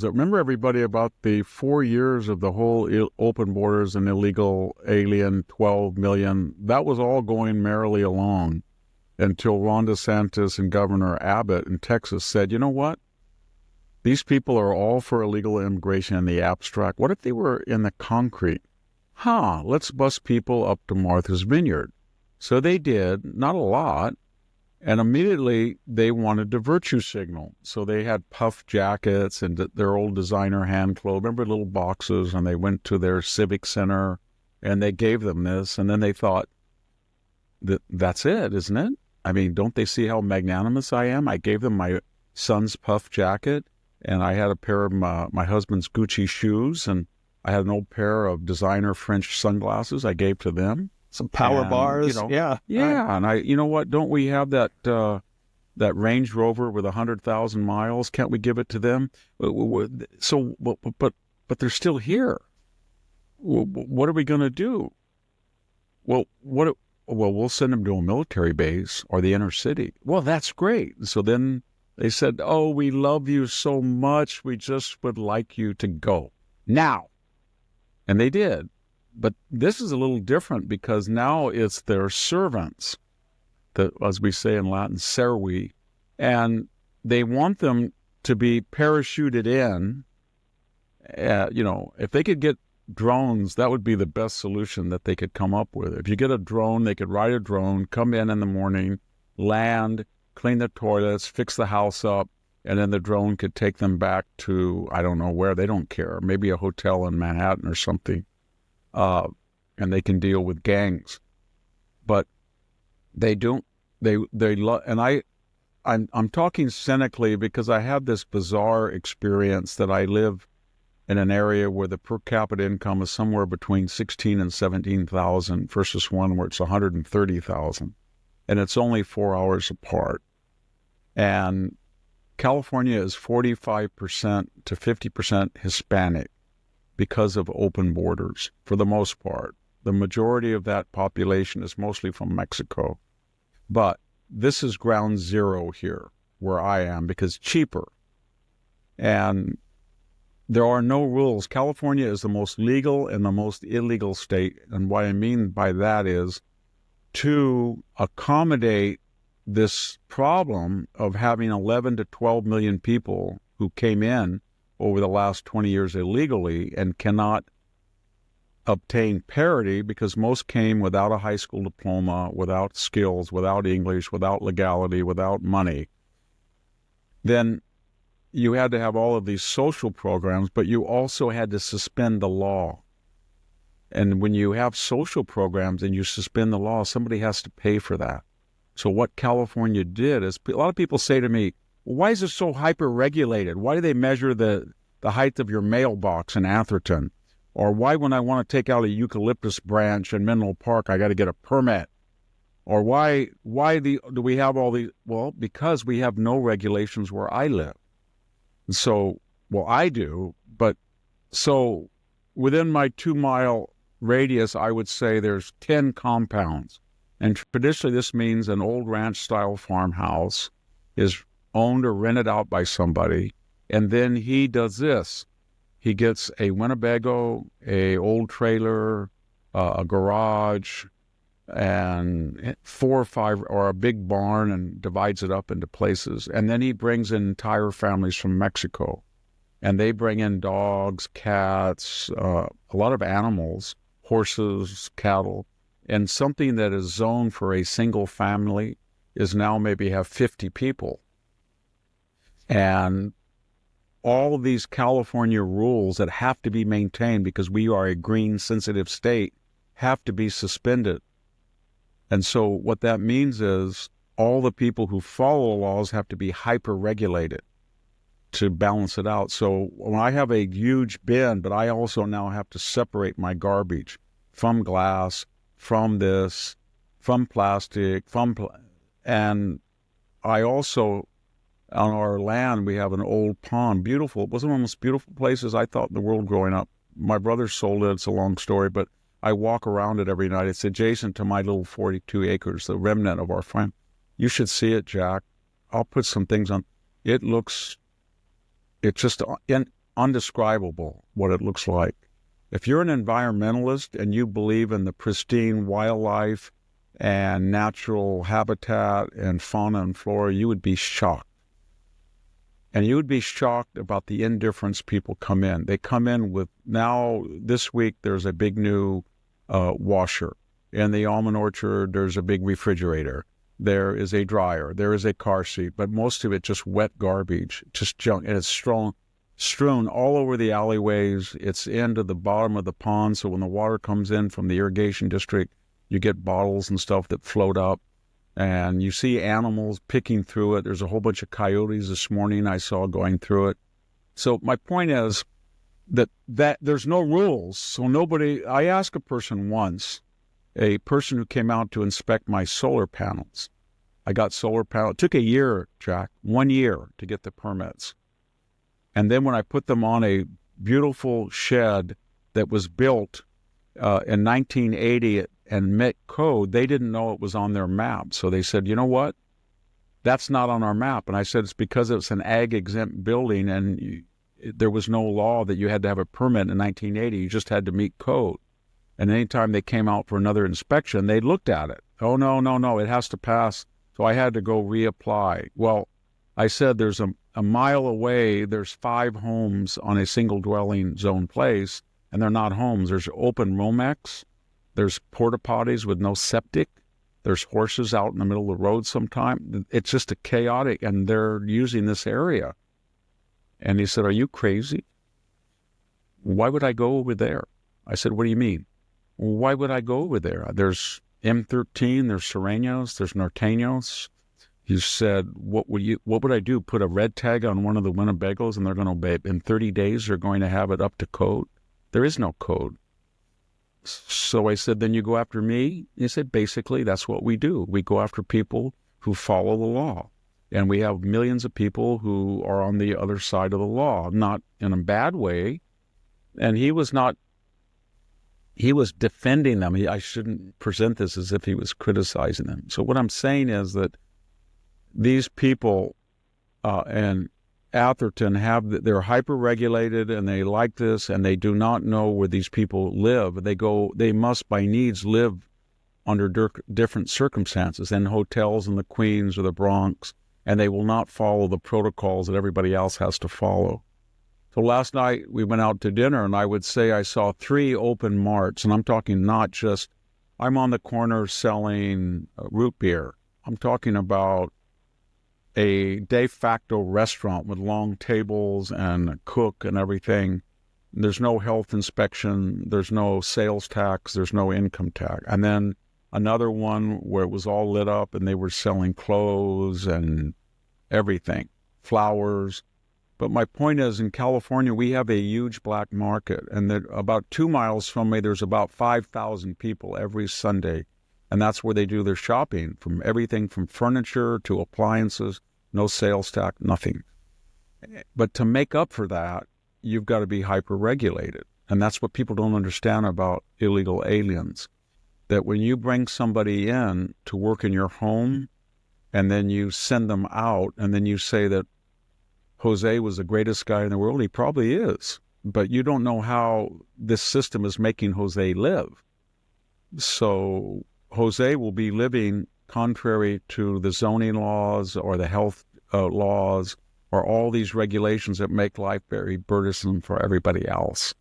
Remember everybody about the 4 years of the whole open borders and illegal alien 12 million? That was all going merrily along until Ron DeSantis and Governor Abbott in Texas said, you know what? These people are all for illegal immigration in the abstract. What if they were in the concrete? Let's bus people up to Martha's Vineyard. So they did, not a lot, and immediately they wanted to virtue signal. So they had puff jackets and their old designer hand clothes. Remember little boxes, and they went to their civic center and they gave them this. And then they thought, that's it, isn't it? I mean, don't they see how magnanimous I am? I gave them my son's puff jacket, and I had a pair of my husband's Gucci shoes, and I had an old pair of designer French sunglasses I gave to them. Some power bars. Yeah. And you know what? Don't we have that Range Rover with 100,000 miles? Can't we give it to them? So, but they're still here. What are we going to do? Well, we'll send them to a military base or the inner city. Well, that's great. So then they said, oh, we love you so much. We just would like you to go now. And they did. But this is a little different because now it's their servants, as we say in Latin, servi, and they want them to be parachuted in. If they could get drones, that would be the best solution that they could come up with. If you get a drone, they could ride a drone, come in the morning, land, clean the toilets, fix the house up, and then the drone could take them back to, I don't know where, they don't care, maybe a hotel in Manhattan or something. And they can deal with gangs, but they don't. And I'm talking cynically because I have this bizarre experience that I live in an area where the per capita income is somewhere between 16 and 17,000 versus one where it's 130,000, and it's only 4 hours apart. And California is 45% to 50% Hispanic because of open borders, for the most part. The majority of that population is mostly from Mexico. But this is ground zero here, where I am, because cheaper. And there are no rules. California is the most legal and the most illegal state. And what I mean by that is to accommodate this problem of having 11 to 12 million people who came in over the last 20 years illegally and cannot obtain parity because most came without a high school diploma, without skills, without English, without legality, without money. Then you had to have all of these social programs, but you also had to suspend the law. And when you have social programs and you suspend the law, somebody has to pay for that. So what California did is, a lot of people say to me, why is it so hyper-regulated? Why do they measure the height of your mailbox in Atherton? Or why, when I want to take out a eucalyptus branch in Menlo Park, I got to get a permit? Or why do we have all these? Well, because we have no regulations where I live. And so, well, I do, but so within my 2-mile radius, I would say there's 10 compounds. And traditionally, this means an old ranch-style farmhouse is owned or rented out by somebody, and then he does this. He gets a Winnebago, a old trailer, a garage, and 4 or 5, or a big barn, and divides it up into places. And then he brings in entire families from Mexico, and they bring in dogs, cats, a lot of animals, horses, cattle, and something that is zoned for a single family is now maybe have 50 people. And all of these California rules that have to be maintained because we are a green sensitive state have to be suspended. And so what that means is all the people who follow laws have to be hyper-regulated to balance it out. So when I have a huge bin, but I also now have to separate my garbage from glass, from this, from plastic, and I also, on our land, we have an old pond, beautiful. It was one of the most beautiful places I thought in the world growing up. My brother sold it. It's a long story, but I walk around it every night. It's adjacent to my little 42 acres, the remnant of our farm. You should see it, Jack. I'll put some things on. It looks, it's just, and undescribable what it looks like. If you're an environmentalist and you believe in the pristine wildlife and natural habitat and fauna and flora, you would be shocked. And you would be shocked about the indifference people come in. They come in with, now this week there's a big new washer. In the almond orchard, there's a big refrigerator. There is a dryer. There is a car seat. But most of it just wet garbage, just junk. And it's strewn all over the alleyways. It's into the bottom of the pond. So when the water comes in from the irrigation district, you get bottles and stuff that float up. And you see animals picking through it. There's a whole bunch of coyotes this morning I saw going through it. So my point is that there's no rules. So nobody, I asked a person once, a person who came out to inspect my solar panels. I got solar panels. It took a year, Jack, 1 year to get the permits. And then when I put them on a beautiful shed that was built in 1980 and met code, they didn't know it was on their map. So they said, you know what? That's not on our map. And I said, it's because it's an ag-exempt building and there was no law that you had to have a permit in 1980. You just had to meet code. And anytime they came out for another inspection, they looked at it. Oh, no, it has to pass. So I had to go reapply. Well, I said there's a mile away, there's 5 homes on a single dwelling zone place, and they're not homes. There's open Romex. There's porta potties with no septic. There's horses out in the middle of the road sometime. It's just a chaotic, and they're using this area. And he said, are you crazy? Why would I go over there? I said, what do you mean? Why would I go over there? There's M13, there's Serranos, there's Norteños. He said, what would I do? Put a red tag on one of the Winnebagos and they're going to obey it. In 30 days, they're going to have it up to code. There is no code. So I said, then you go after me? He said, basically, that's what we do. We go after people who follow the law. And we have millions of people who are on the other side of the law, not in a bad way. And he was defending them. I shouldn't present this as if he was criticizing them. So what I'm saying is that these people and Atherton they're hyper-regulated and they like this and they do not know where these people live. They must by needs live under different circumstances in hotels in the Queens or the Bronx, and they will not follow the protocols that everybody else has to follow. So last night we went out to dinner and I would say I saw 3 open marts, and I'm talking not just, I'm on the corner selling root beer. I'm talking about a de facto restaurant with long tables and a cook and everything. There's no health inspection. There's no sales tax. There's no income tax. And then another one where it was all lit up and they were selling clothes and everything, flowers. But my point is, in California, we have a huge black market. And about 2 miles from me, there's about 5,000 people every Sunday. And that's where they do their shopping, from everything from furniture to appliances, no sales tax, nothing. But to make up for that, you've got to be hyper-regulated. And that's what people don't understand about illegal aliens, that when you bring somebody in to work in your home and then you send them out and then you say that Jose was the greatest guy in the world, he probably is. But you don't know how this system is making Jose live. So Jose will be living contrary to the zoning laws or the health laws or all these regulations that make life very burdensome for everybody else.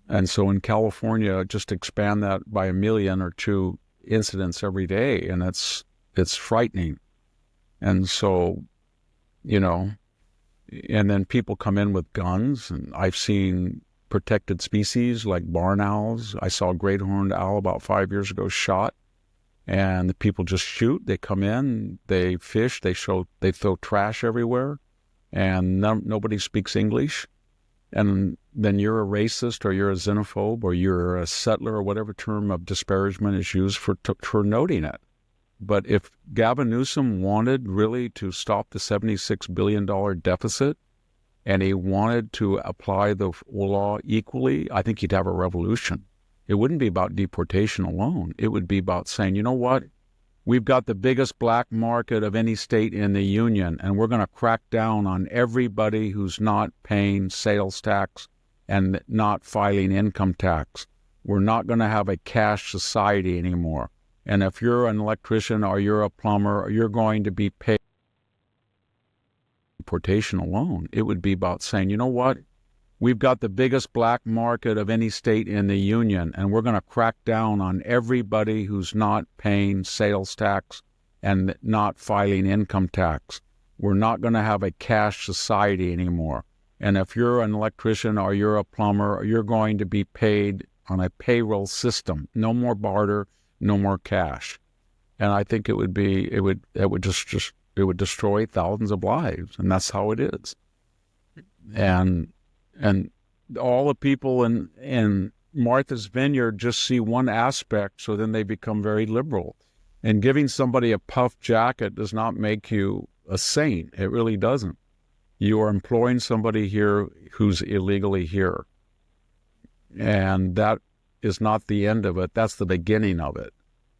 And so in California, just expand that by 1 million or 2 incidents every day, and it's frightening. And so, and then people come in with guns, and I've seen protected species like barn owls. I saw a great horned owl about 5 years ago shot, and the people just shoot. They come in, they fish, they throw trash everywhere, and nobody speaks English. And then you're a racist or you're a xenophobe or you're a settler or whatever term of disparagement is used for noting it. But if Gavin Newsom wanted really to stop the $76 billion deficit, and he wanted to apply the law equally, I think he'd have a revolution. It wouldn't be about deportation alone. It would be about saying, you know what? We've got the biggest black market of any state in the union, and we're going to crack down on everybody who's not paying sales tax and not filing income tax. We're not going to have a cash society anymore. And if you're an electrician or you're a plumber, you're going to be paid importation alone. It would be about saying, you know what? We've got the biggest black market of any state in the union, and we're going to crack down on everybody who's not paying sales tax and not filing income tax. We're not going to have a cash society anymore. And if you're an electrician or you're a plumber, you're going to be paid on a payroll system. No more barter, no more cash. And I think it would destroy thousands of lives, and that's how it is. And all the people in Martha's Vineyard just see one aspect, so then they become very liberal. And giving somebody a puff jacket does not make you a saint. It really doesn't. You are employing somebody here who's illegally here. And that is not the end of it. That's the beginning of it.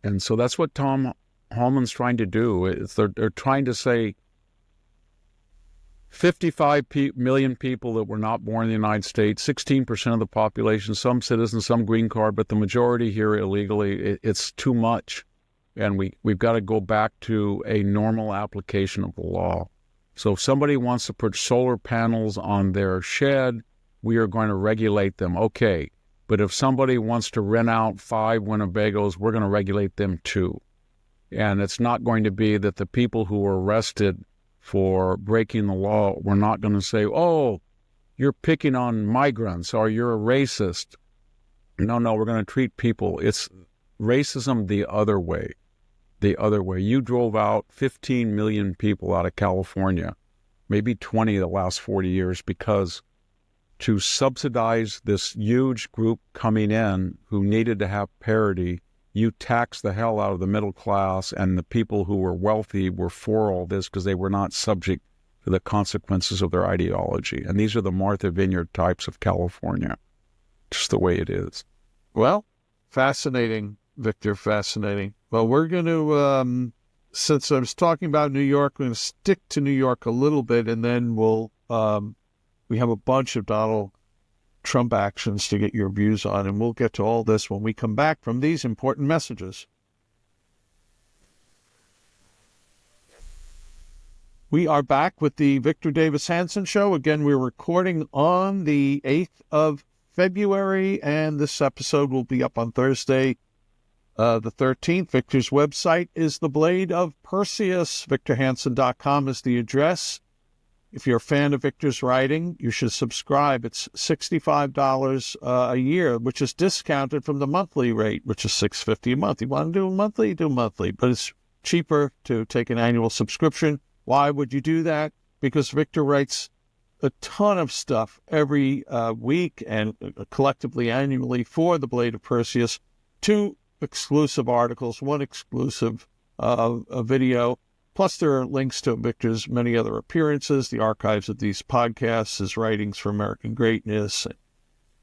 And so that's what Tom Homan's trying to do. They're trying to say 55 million people that were not born in the United States, 16% of the population, some citizens, some green card, but the majority here illegally. It's too much. And we've got to go back to a normal application of the law. So if somebody wants to put solar panels on their shed, we are going to regulate them. Okay. But if somebody wants to rent out 5 Winnebagos, we're going to regulate them too. And it's not going to be that the people who were arrested for breaking the law, we're not going to say, oh, you're picking on migrants or you're a racist. No, we're going to treat people. It's racism the other way. The other way. You drove out 15 million people out of California, maybe 20 the last 40 years, because to subsidize this huge group coming in who needed to have parity, you taxed the hell out of the middle class, and the people who were wealthy were for all this because they were not subject to the consequences of their ideology. And these are the Martha Vineyard types of California, just the way it is. Well, fascinating, Victor, fascinating. Well, we're going to, since I was talking about New York, we're going to stick to New York a little bit, and then we have a bunch of Donald Trump actions to get your views on, and we'll get to all this when we come back from these important messages. We are back with the Victor Davis Hanson Show. Again, we're recording on the 8th of February, and this episode will be up on Thursday, the 13th. Victor's website is The Blade of Perseus. VictorHanson.com is the address. If you're a fan of Victor's writing, you should subscribe. It's $65 a year, which is discounted from the monthly rate, which is $6.50 a month. You want to do monthly? Do monthly. But it's cheaper to take an annual subscription. Why would you do that? Because Victor writes a ton of stuff every week and collectively annually for The Blade of Perseus. 2 exclusive articles, 1 exclusive video. Plus, there are links to Victor's many other appearances, the archives of these podcasts, his writings for American Greatness, and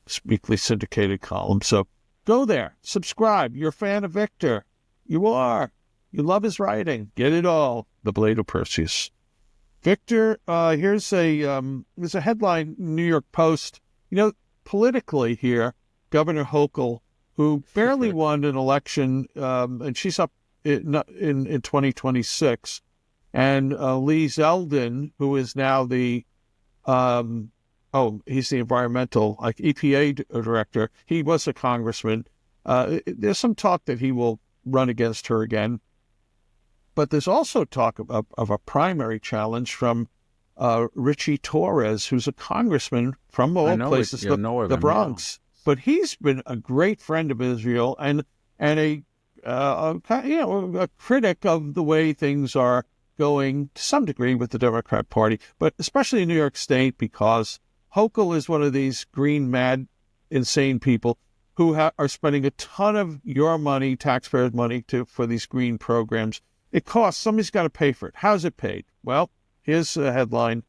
his weekly syndicated column. So go there, subscribe. You're a fan of Victor. You are. You love his writing. Get it all. The Blade of Perseus. Victor, here's a headline, New York Post. You know, politically here, Governor Hochul, who barely won an election, and she's up in 2026, and Lee Zeldin, who is now the he's the environmental EPA director. He was a congressman. There's some talk that he will run against her again, but there's also talk of a primary challenge from Richie Torres, who's a congrician from all places, the Bronx. But he's been a great friend of Israel and a critic of the way things are going to some degree with the Democrat Party, but especially in New York State, because Hochul is one of these green, mad, insane people who are spending a ton of your money, taxpayers' money, for these green programs. It costs. Somebody's got to pay for it. How's it paid? Well, here's a headline.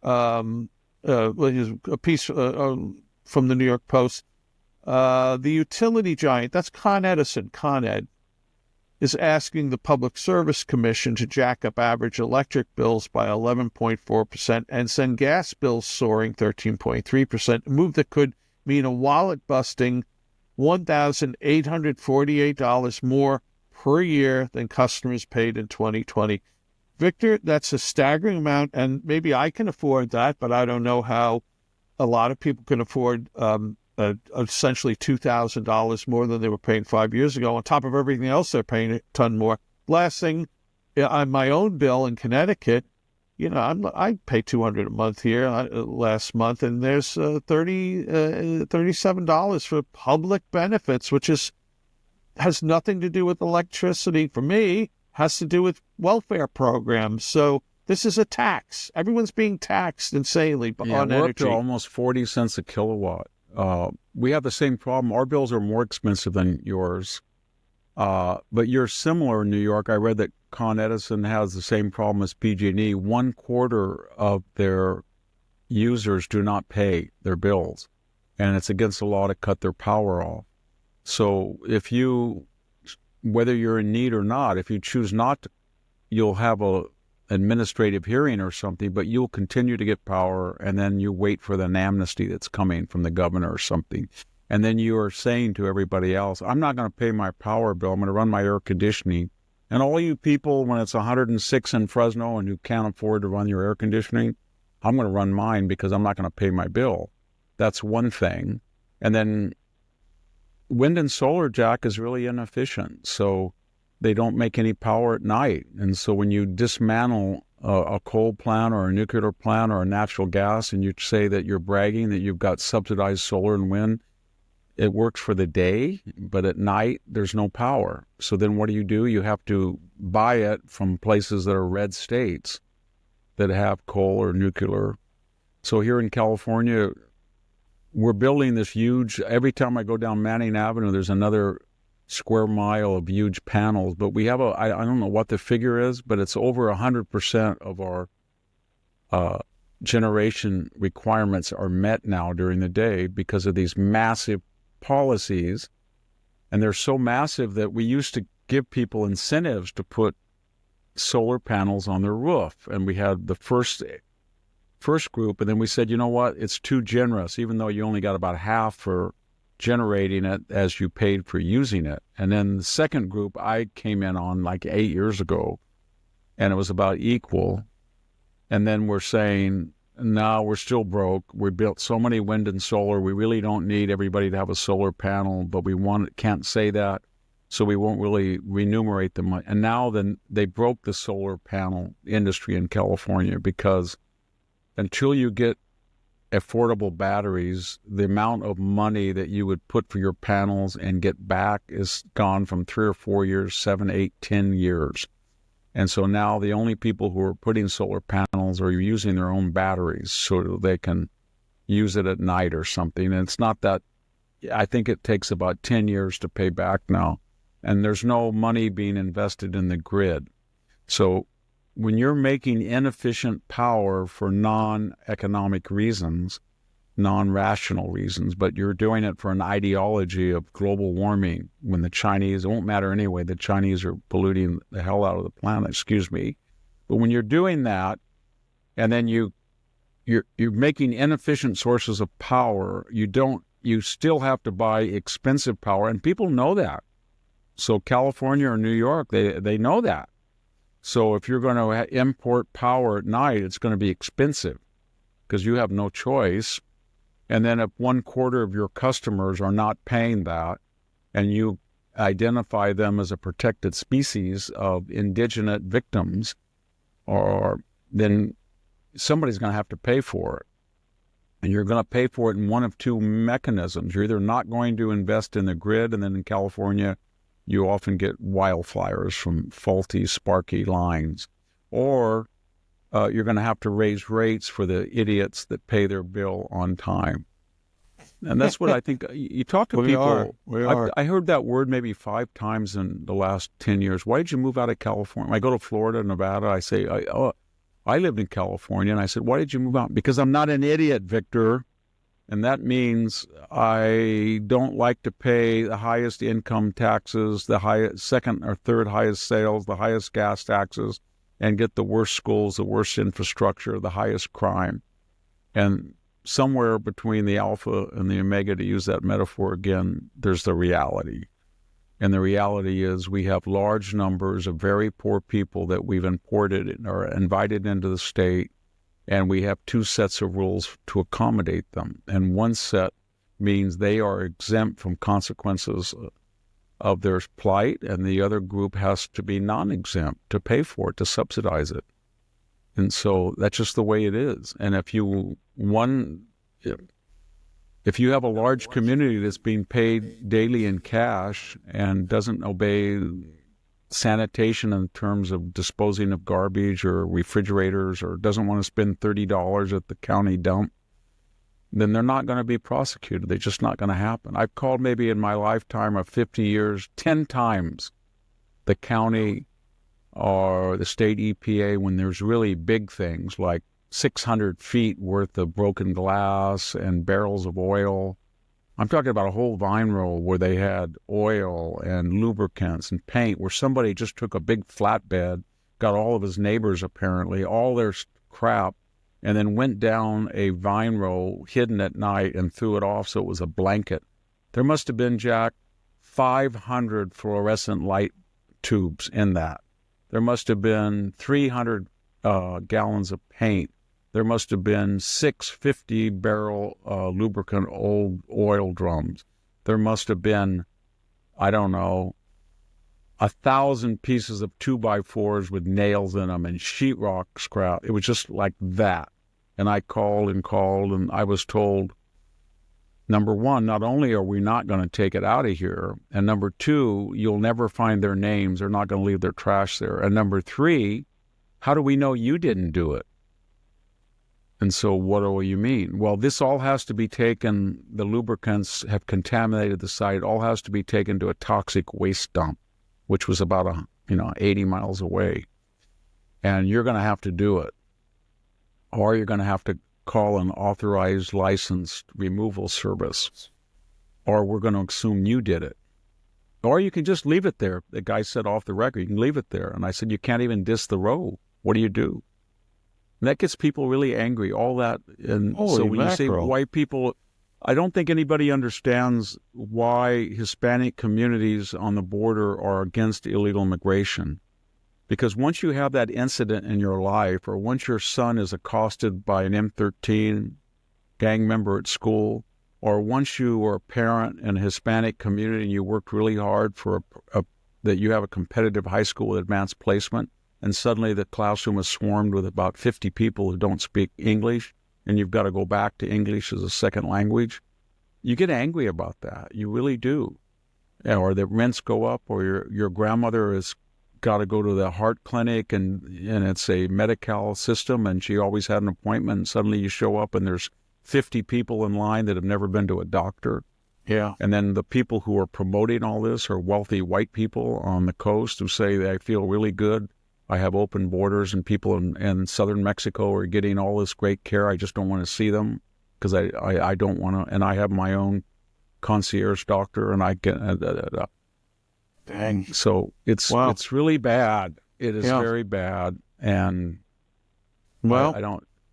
Here's a piece from the New York Post. The utility giant, that's Con Ed, is asking the Public Service Commission to jack up average electric bills by 11.4% and send gas bills soaring 13.3%, a move that could mean a wallet-busting $1,848 more per year than customers paid in 2020. Victor, that's a staggering amount, and maybe I can afford that, but I don't know how a lot of people can afford essentially $2,000 more than they were paying 5 years ago. On top of everything else, they're paying a ton more. Last thing, on my own bill in Connecticut, I pay $200 a month here last month, and there's $37 for public benefits, which has nothing to do with electricity. For me, has to do with welfare programs. So this is a tax. Everyone's being taxed insanely on energy. We're up to almost 40 cents a kilowatt. We have the same problem. Our bills are more expensive than yours. But you're similar in New York. I read that Con Edison has the same problem as PG&E. 1/4 of their users do not pay their bills, and it's against the law to cut their power off. So whether you're in need or not, if you choose not to, you'll have a administrative hearing or something, but you'll continue to get power, and then you wait for an amnesty that's coming from the governor or something. And then you are saying to everybody else, I'm not going to pay my power bill. I'm going to run my air conditioning. And all you people, when it's 106 in Fresno and you can't afford to run your air conditioning, I'm going to run mine because I'm not going to pay my bill. That's one thing. And then wind and solar, Jack, is really inefficient. So they don't make any power at night. And so when you dismantle a coal plant or a nuclear plant or a natural gas, and you say that you're bragging that you've got subsidized solar and wind, it works for the day, but at night there's no power. So then what do? You have to buy it from places that are red states that have coal or nuclear. So here in California, we're building this huge, every time I go down Manning Avenue, there's another square mile of huge panels. But we have I don't know what the figure is, but it's over 100% of our generation requirements are met now during the day because of these massive policies. And they're so massive that we used to give people incentives to put solar panels on their roof. And we had the first group, and then we said, you know what, it's too generous, even though you only got about half for generating it as you paid for using it. And then the second group I came in on like 8 years ago, and it was about equal. And then we're saying, no, we're still broke. We built so many wind and solar. We really don't need everybody to have a solar panel, but can't say that, so we won't really remunerate them. And now then they broke the solar panel industry in California because until you get affordable batteries, the amount of money that you would put for your panels and get back is gone from 3 or 4 years, 7, 8, 10 years. And so now the only people who are putting solar panels are using their own batteries so they can use it at night or something. And it's not that, I think it takes about 10 years to pay back now. And there's no money being invested in the grid. So when you're making inefficient power for non-economic reasons, non-rational reasons, but you're doing it for an ideology of global warming, when the Chinese, it won't matter anyway, the Chinese are polluting the hell out of the planet, But when you're doing that, and then you're making inefficient sources of power, you still have to buy expensive power, and people know that. So California or New York, they know that. So if you're going to import power at night, it's going to be expensive because you have no choice. And then if 1/4 of your customers are not paying that, and you identify them as a protected species of indigenous victims, then somebody's going to have to pay for it. And you're going to pay for it in one of two mechanisms. You're either not going to invest in the grid, and then in California, you often get wildfires from faulty, sparky lines, or you're going to have to raise rates for the idiots that pay their bill on time. And that's what I think. You talk to people. I heard that word maybe 5 times in the last 10 years. Why did you move out of California? When I go to Florida, Nevada, I say, I lived in California. And I said, why did you move out? Because I'm not an idiot, Victor. And that means I don't like to pay the highest income taxes, the highest, second or third highest sales, the highest gas taxes, and get the worst schools, the worst infrastructure, the highest crime. And somewhere between the alpha and the omega, to use that metaphor again, there's the reality. And the reality is we have large numbers of very poor people that we've imported or invited into the state, and we have two sets of rules to accommodate them. And one set means they are exempt from consequences of their plight, and the other group has to be non-exempt to pay for it, to subsidize it. And so that's just the way it is. And if you have a large community that's being paid daily in cash and doesn't obey sanitation in terms of disposing of garbage or refrigerators, or doesn't want to spend $30 at the county dump, then they're not going to be prosecuted. They're just not going to happen. I've called maybe in my lifetime of 50 years, 10 times the county or the state EPA when there's really big things like 600 feet worth of broken glass and barrels of oil. I'm talking about a whole vine row where they had oil and lubricants and paint, where somebody just took a big flatbed, got all of his neighbors apparently, all their crap, and then went down a vine row hidden at night and threw it off so it was a blanket. There must have been, Jack, 500 fluorescent light tubes in that. There must have been 300 gallons of paint. There must have been 650-barrel lubricant old oil drums. There must have been, I don't know, 1,000 pieces of 2x4s with nails in them and sheetrock scrap. It was just like that. And I called, and I was told, number one, not only are we not going to take it out of here, and number two, you'll never find their names. They're not going to leave their trash there. And number three, how do we know you didn't do it? And so what do you mean? Well, this all has to be taken, the lubricants have contaminated the site, it all has to be taken to a toxic waste dump, which was about 80 miles away. And you're going to have to do it. Or you're going to have to call an authorized, licensed removal service. Or we're going to assume you did it. Or you can just leave it there. The guy said off the record, you can leave it there. And I said, you can't even diss the row. What do you do? And that gets people really angry, all that. And so when you say white people, I don't think anybody understands why Hispanic communities on the border are against illegal immigration. Because once you have that incident in your life, or once your son is accosted by an M13 gang member at school, or once you are a parent in a Hispanic community and you worked really hard for that you have a competitive high school with advanced placement, and suddenly the classroom is swarmed with about 50 people who don't speak English, and you've got to go back to English as a second language, you get angry about that. You really do. Or the rents go up, or your grandmother has got to go to the heart clinic, and it's a Medi-Cal system, and she always had an appointment, and suddenly you show up and there's 50 people in line that have never been to a doctor. Yeah. And then the people who are promoting all this are wealthy white people on the coast who say they feel really good. I have open borders, and people in southern Mexico are getting all this great care. I just don't want to see them because I don't want to. And I have my own concierge doctor, and I get. Dang. So it's really bad. It is very bad. And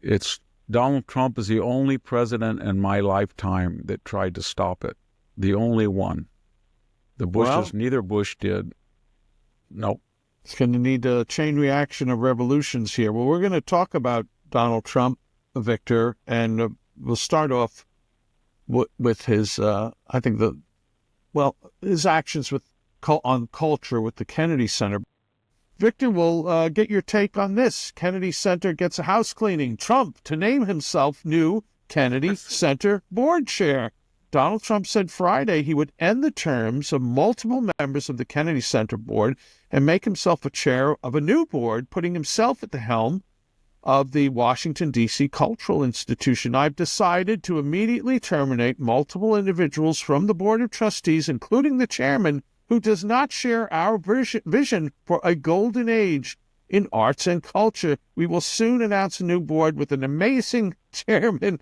it's Donald Trump is the only president in my lifetime that tried to stop it. The only one. The Bushes, neither Bush did. Nope. It's going to need a chain reaction of revolutions here. Well, we're going to talk about Donald Trump, Victor, and we'll start off with his, his actions on culture with the Kennedy Center. Victor, we'll get your take on this. Kennedy Center gets a house cleaning. Trump to name himself new Kennedy Center board chair. Donald Trump said Friday he would end the terms of multiple members of the Kennedy Center board and make himself a chair of a new board, putting himself at the helm of the Washington, D.C. Cultural Institution. I've decided to immediately terminate multiple individuals from the Board of Trustees, including the chairman, who does not share our vision for a golden age in arts and culture. We will soon announce a new board with an amazing chairman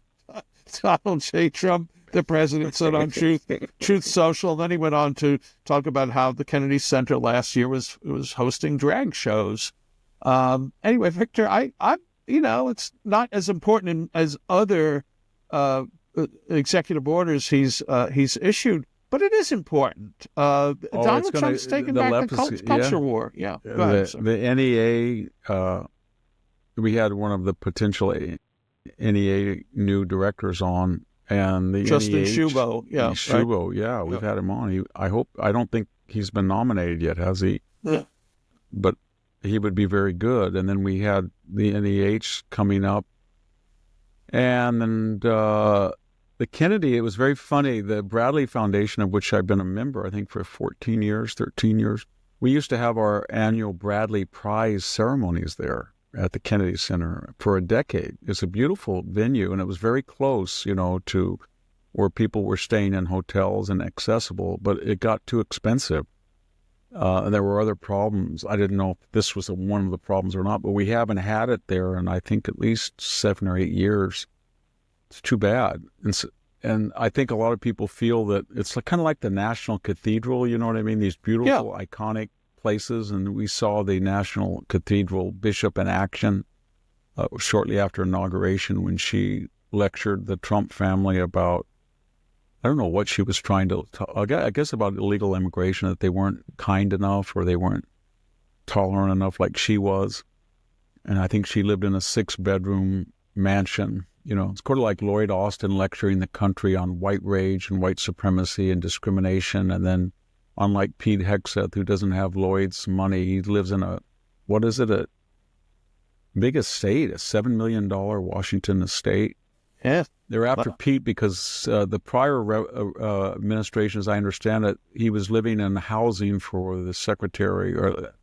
Donald J. Trump, the president, said on Truth Social. Then he went on to talk about how the Kennedy Center last year was hosting drag shows. Anyway, Victor, I it's not as important as other executive orders he's issued, but it is important. Donald Trump's taken back the culture war. Yeah, go ahead, the NEA. We had one of the potential NEA new directors on, and the Justin NEH, Shubo. Yeah, Shubo. right? Yeah, we've had him on. I don't think he's been nominated yet, has he? Yeah. But he would be very good. And then we had the NEH coming up, and then the Kennedy. It was very funny. The Bradley Foundation, of which I've been a member, I think for 13 years. We used to have our annual Bradley Prize ceremonies there at the Kennedy Center for a decade. It's a beautiful venue, and it was very close, to where people were staying in hotels and accessible, but it got too expensive. And there were other problems. I didn't know if this was one of the problems or not, but we haven't had it there in, I think, at least 7 or 8 years. It's too bad. And I think a lot of people feel that it's kind of like the National Cathedral, you know what I mean? These beautiful, iconic places, and we saw the National Cathedral Bishop in action shortly after inauguration when she lectured the Trump family about, I don't know what she was trying to talk, I guess about illegal immigration, that they weren't kind enough or they weren't tolerant enough like she was. And I think she lived in a 6-bedroom mansion. It's kind of like Lloyd Austin lecturing the country on white rage and white supremacy and discrimination, and then unlike Pete Hegseth, who doesn't have Lloyd's money, he lives in a big estate, a $7 million Washington estate. Yeah. They're after Pete because the prior administration, as I understand it, he was living in housing for the secretary or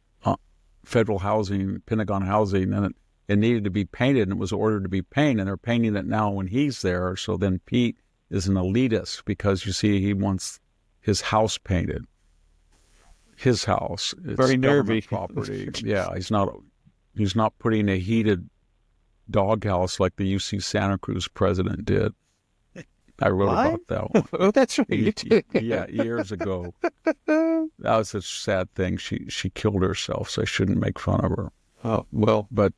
federal housing, Pentagon housing, and it needed to be painted, and it was ordered to be painted, and they're painting it now when he's there. So then Pete is an elitist because, you see, he wants his house painted. His house. It's very nervy property. Yeah, he's not putting a heated doghouse like the UC Santa Cruz president did. I wrote about that one. Oh, that's right. Yeah, years ago. That was a sad thing. She killed herself, so I shouldn't make fun of her. Oh, well. But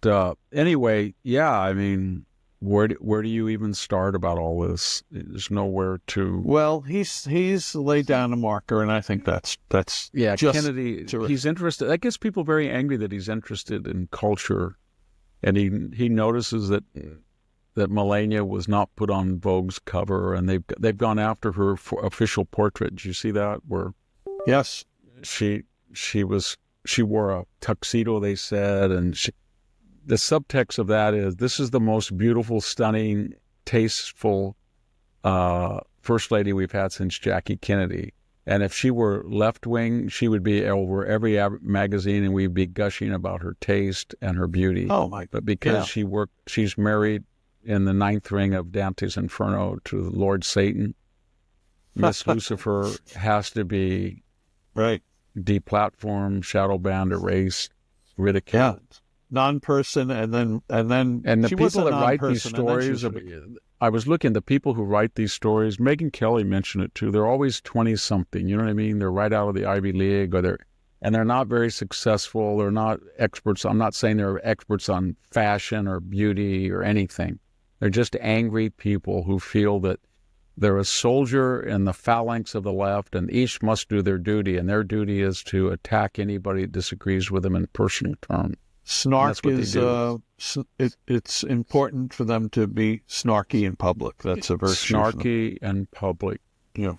anyway, yeah, I mean, where do you even start about all this? There's nowhere to. Well, he's laid down a marker, and I think that's yeah. Just Kennedy, terrific. He's interested. That gets people very angry that he's interested in culture, and he notices that Melania was not put on Vogue's cover, and they've gone after her for official portrait. Did you see that? Where yes, she wore a tuxedo, they said, and the subtext of that is, this is the most beautiful, stunning, tasteful first lady we've had since Jackie Kennedy. And if she were left-wing, she would be over every magazine, and we'd be gushing about her taste and her beauty. Oh, my! But because she's married in the 9th ring of Dante's Inferno to Lord Satan, Miss Lucifer has to be right, deplatformed, shadow banned, erased, ridiculed. Yeah. Non-person, and the people that write these stories. I was looking, the people who write these stories, Megyn Kelly mentioned it too. They're always 20-something. You know what I mean? They're right out of the Ivy League, and they're not very successful. They're not experts. I'm not saying they're experts on fashion or beauty or anything. They're just angry people who feel that they're a soldier in the phalanx of the left, and each must do their duty, and their duty is to attack anybody that disagrees with them in personal terms. Snark is it's important for them to be snarky in public. That's a virtue. Snarky in public. Yeah,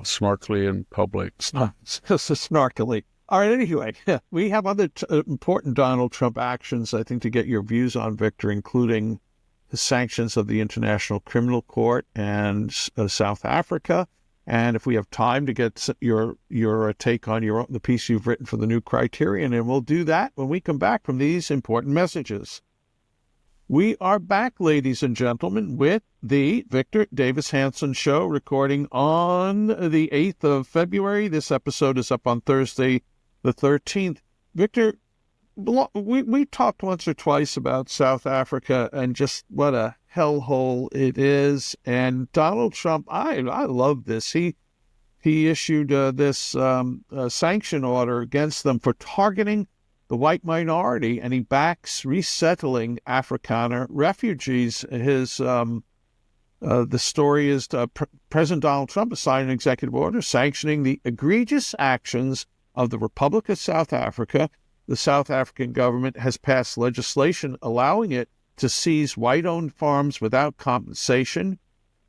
snarkily in public. Snarkily. All right, anyway, we have other important Donald Trump actions, I think, to get your views on, Victor, including the sanctions of the International Criminal Court and South Africa. And if we have time to get your take on the piece you've written for the New Criterion, and we'll do that when we come back from these important messages. We are back, ladies and gentlemen, with the Victor Davis Hanson Show, recording on the 8th of February. This episode is up on Thursday, the 13th. Victor, we talked once or twice about South Africa and just what a hellhole it is. And Donald Trump, I love this. He issued this sanction order against them for targeting the white minority, and he backs resettling Afrikaner refugees. The story is President Donald Trump has signed an executive order sanctioning the egregious actions of the Republic of South Africa. The South African government has passed legislation allowing it to seize white-owned farms without compensation.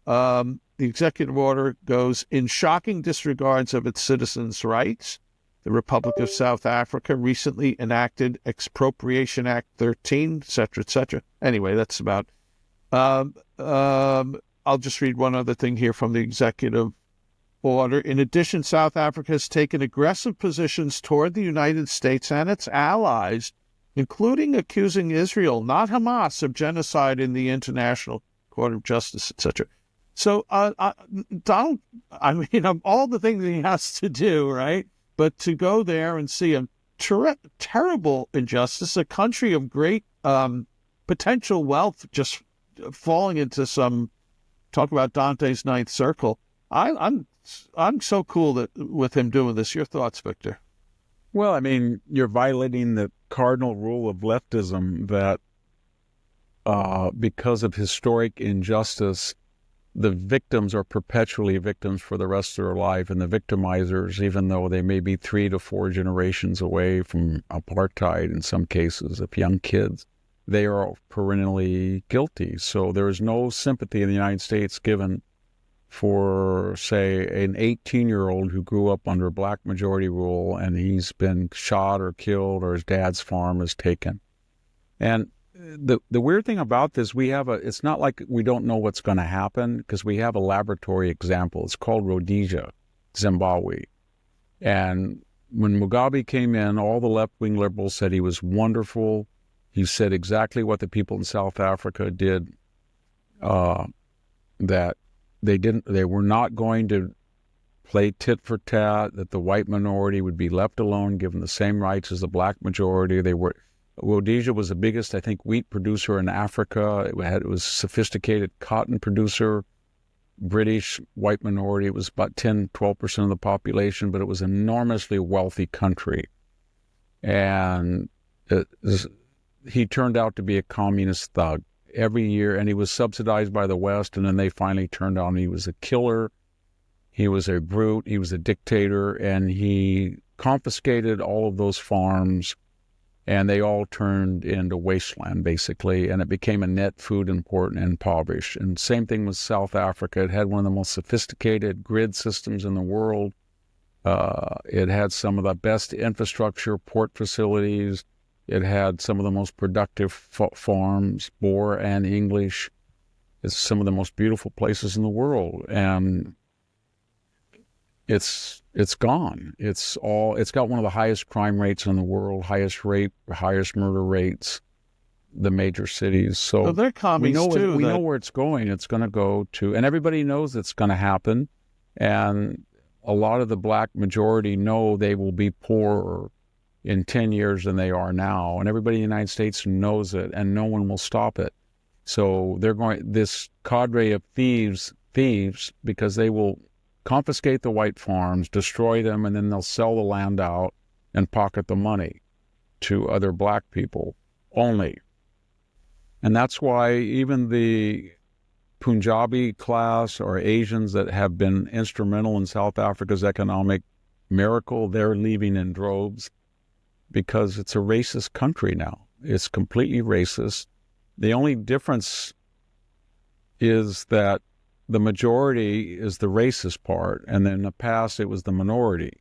The executive order goes in shocking disregards of its citizens' rights. The Republic of South Africa recently enacted Expropriation Act 13, et cetera, et cetera. Anyway, that's about... I'll just read one other thing here from the executive order. In addition, South Africa has taken aggressive positions toward the United States and its allies, including accusing Israel, not Hamas, of genocide in the International Court of Justice, etc. So, Donald, I mean, of all the things he has to do, right? But to go there and see a terrible injustice, a country of great potential wealth just falling into some, talk about Dante's Ninth Circle. I'm so cool with him doing this. Your thoughts, Victor? Well, I mean, you're violating the cardinal rule of leftism that because of historic injustice, the victims are perpetually victims for the rest of their life, and the victimizers, even though they may be 3 to 4 generations away from apartheid in some cases, of young kids, they are perennially guilty. So there is no sympathy in the United States given for, say, an 18-year-old who grew up under black majority rule and he's been shot or killed or his dad's farm is taken. And the weird thing about this, it's not like we don't know what's going to happen, because we have a laboratory example. It's called Rhodesia, Zimbabwe. And when Mugabe came in, all the left-wing liberals said he was wonderful. He said exactly what the people in South Africa did, that they were not going to play tit for tat, that the white minority would be left alone, given the same rights as the black majority. Rhodesia was the biggest, I think, wheat producer in Africa. It was a sophisticated cotton producer. British white minority, it was about 10-12% of the population, but it was an enormously wealthy country. And he turned out to be a communist thug every year, and he was subsidized by the West, and then they finally turned out he was a killer, he was a brute, he was a dictator, and he confiscated all of those farms, and they all turned into wasteland, basically, and it became a net food import and impoverished. And same thing with South Africa. It had one of the most sophisticated grid systems in the world. It had some of the best infrastructure, port facilities. It had some of the most productive farms, Boer and English. It's some of the most beautiful places in the world, and it's gone. It's got one of the highest crime rates in the world, highest rape, highest murder rates, the major cities. So they're commies too. We know where it's going. It's going to go to, and everybody knows it's going to happen. And a lot of the black majority know they will be poorer in 10 years than they are now. And everybody in the United States knows it, and no one will stop it. So this cadre of thieves, because they will confiscate the white farms, destroy them, and then they'll sell the land out and pocket the money to other black people only. And that's why even the Punjabi class or Asians that have been instrumental in South Africa's economic miracle, they're leaving in droves, because it's a racist country now. It's completely racist. The only difference is that the majority is the racist part, and then in the past it was the minority.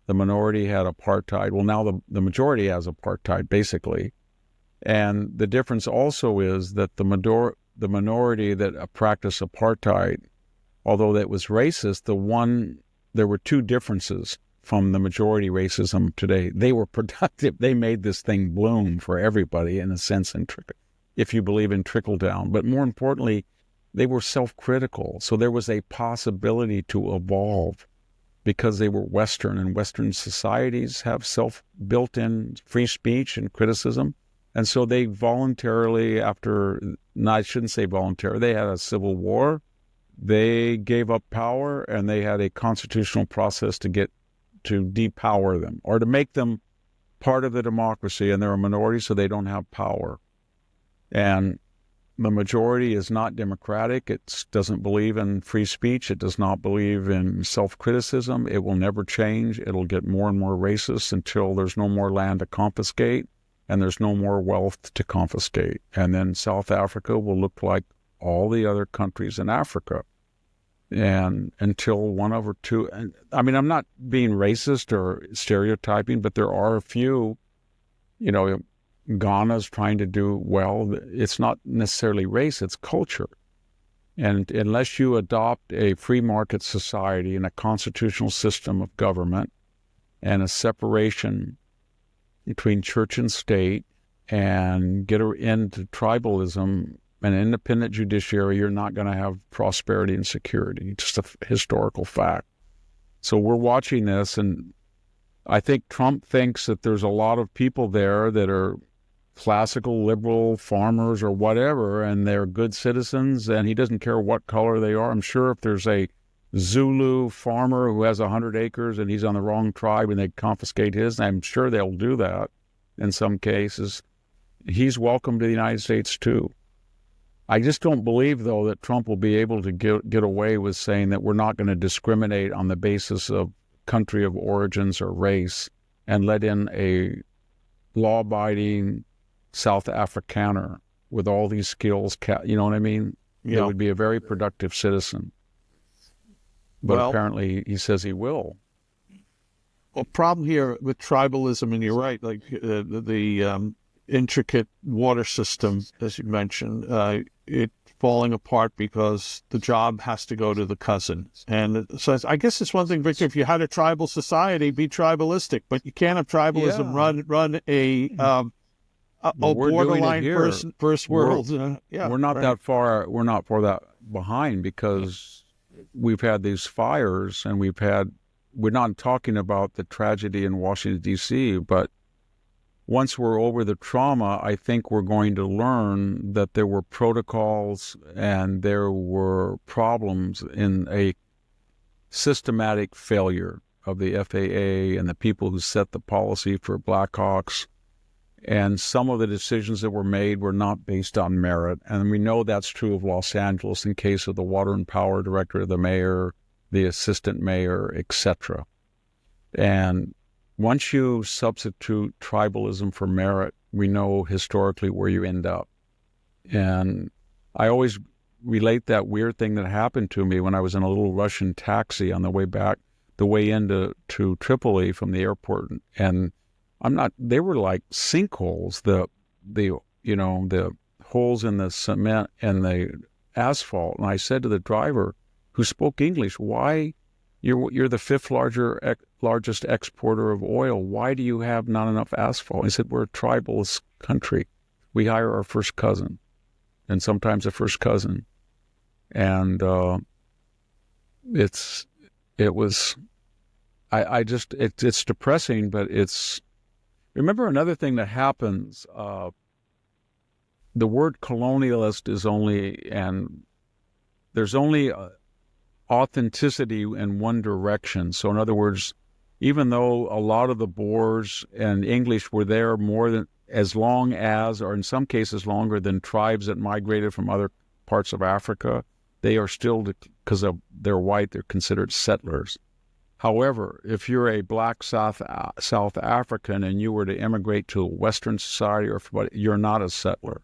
The minority had apartheid. Well, now the majority has apartheid, basically. And the difference also is that the minority that practiced apartheid, although that was racist, there were two differences from the majority racism today. They were productive. They made this thing bloom for everybody, in a sense, if you believe in trickle down. But more importantly, they were self-critical. So there was a possibility to evolve, because they were Western, and Western societies have built-in free speech and criticism. And so they voluntarily, after no, I shouldn't say voluntary. They had a civil war. They gave up power, and they had a constitutional process to depower them or to make them part of the democracy, and they're a minority, so they don't have power. And the majority is not democratic. It doesn't believe in free speech. It does not believe in self-criticism. It will never change. It'll get more and more racist until there's no more land to confiscate and there's no more wealth to confiscate. And then South Africa will look like all the other countries in Africa. And until one over two, and I mean, I'm not being racist or stereotyping, but there are a few, Ghana's trying to do well. It's not necessarily race, it's culture. And unless you adopt a free market society and a constitutional system of government and a separation between church and state and get into tribalism and independent judiciary, you're not going to have prosperity and security. Just a historical fact. So we're watching this, and I think Trump thinks that there's a lot of people there that are classical liberal farmers or whatever, and they're good citizens, and he doesn't care what color they are. I'm sure if there's a Zulu farmer who has 100 acres and he's on the wrong tribe and they confiscate his, I'm sure they'll do that in some cases. He's welcome to the United States too. I just don't believe, though, that Trump will be able to get away with saying that we're not going to discriminate on the basis of country of origins or race and let in a law-abiding South Afrikaner with all these skills. You know what I mean? Yeah. That would be a very productive citizen. But apparently he says he will. Well, problem here with tribalism, and you're right, like the intricate water system, as you mentioned, it falling apart because the job has to go to the cousin. And so I guess it's one thing, Victor, if you had a tribal society, be tribalistic, but you can't have tribalism run a borderline first world. We're not that far. We're not far that behind because we've had these fires, and we're not talking about the tragedy in Washington, D.C., but once we're over the trauma, I think we're going to learn that there were protocols and there were problems in a systematic failure of the FAA and the people who set the policy for Blackhawks. And some of the decisions that were made were not based on merit. And we know that's true of Los Angeles in case of the water and power director, the mayor, the assistant mayor, etc. And once you substitute tribalism for merit, we know historically where you end up. And I always relate that weird thing that happened to me when I was in a little Russian taxi on the way into Tripoli from the airport. And they were like sinkholes, the holes in the cement and the asphalt. And I said to the driver, who spoke English, why you're the fifth largest exporter of oil. Why do you have not enough asphalt? He said, we're a tribalist country. We hire our first cousin, and sometimes a first cousin. And it's depressing, but remember another thing that happens, the word colonialist is there's only authenticity in one direction. So in other words, even though a lot of the Boers and English were there as long as, or in some cases longer than tribes that migrated from other parts of Africa, they are still, because they're white, they're considered settlers. However, if you're a black South African and you were to immigrate to a Western society, you're not a settler.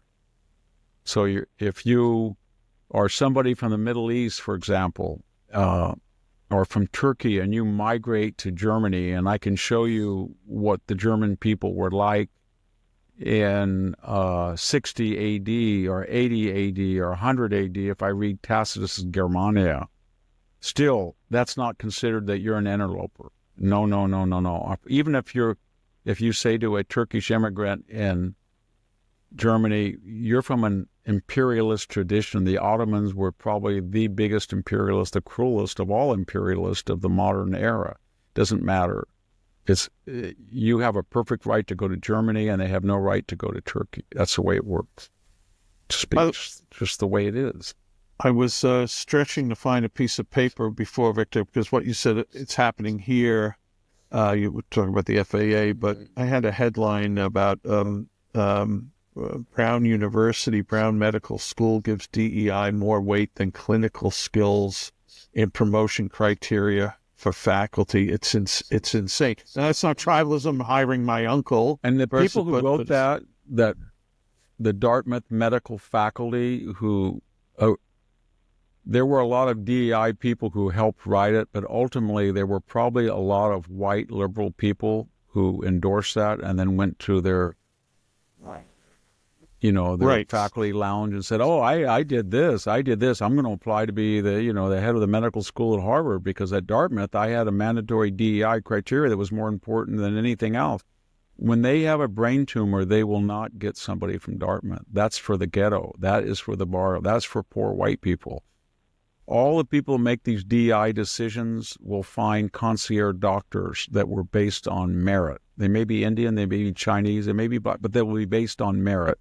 So if you are somebody from the Middle East, for example, or from Turkey, and you migrate to Germany, and I can show you what the German people were like in 60 A.D. or 80 A.D. or 100 A.D. if I read Tacitus's Germania. Still, that's not considered that you're an interloper. No. Even if you say to a Turkish immigrant in Germany, you're from an imperialist tradition. The Ottomans were probably the biggest imperialist, the cruelest of all imperialists of the modern era. Doesn't matter. You have a perfect right to go to Germany, and they have no right to go to Turkey. That's the way it works. just the way it is. I was stretching to find a piece of paper before, Victor, because what you said, it's happening here. You were talking about the FAA, but I had a headline about Brown Medical School gives DEI more weight than clinical skills in promotion criteria for faculty. It's insane. Now, that's not tribalism hiring my uncle. And the people who wrote that the Dartmouth medical faculty who, there were a lot of DEI people who helped write it, but ultimately there were probably a lot of white liberal people who endorsed that and then went to their faculty lounge and said, "Oh, I did this. I'm going to apply to be the head of the medical school at Harvard because at Dartmouth I had a mandatory DEI criteria that was more important than anything else." When they have a brain tumor, they will not get somebody from Dartmouth. That's for the ghetto. That is for the bar. That's for poor white people. All the people who make these DEI decisions will find concierge doctors that were based on merit. They may be Indian, they may be Chinese, they may be black, but they will be based on merit.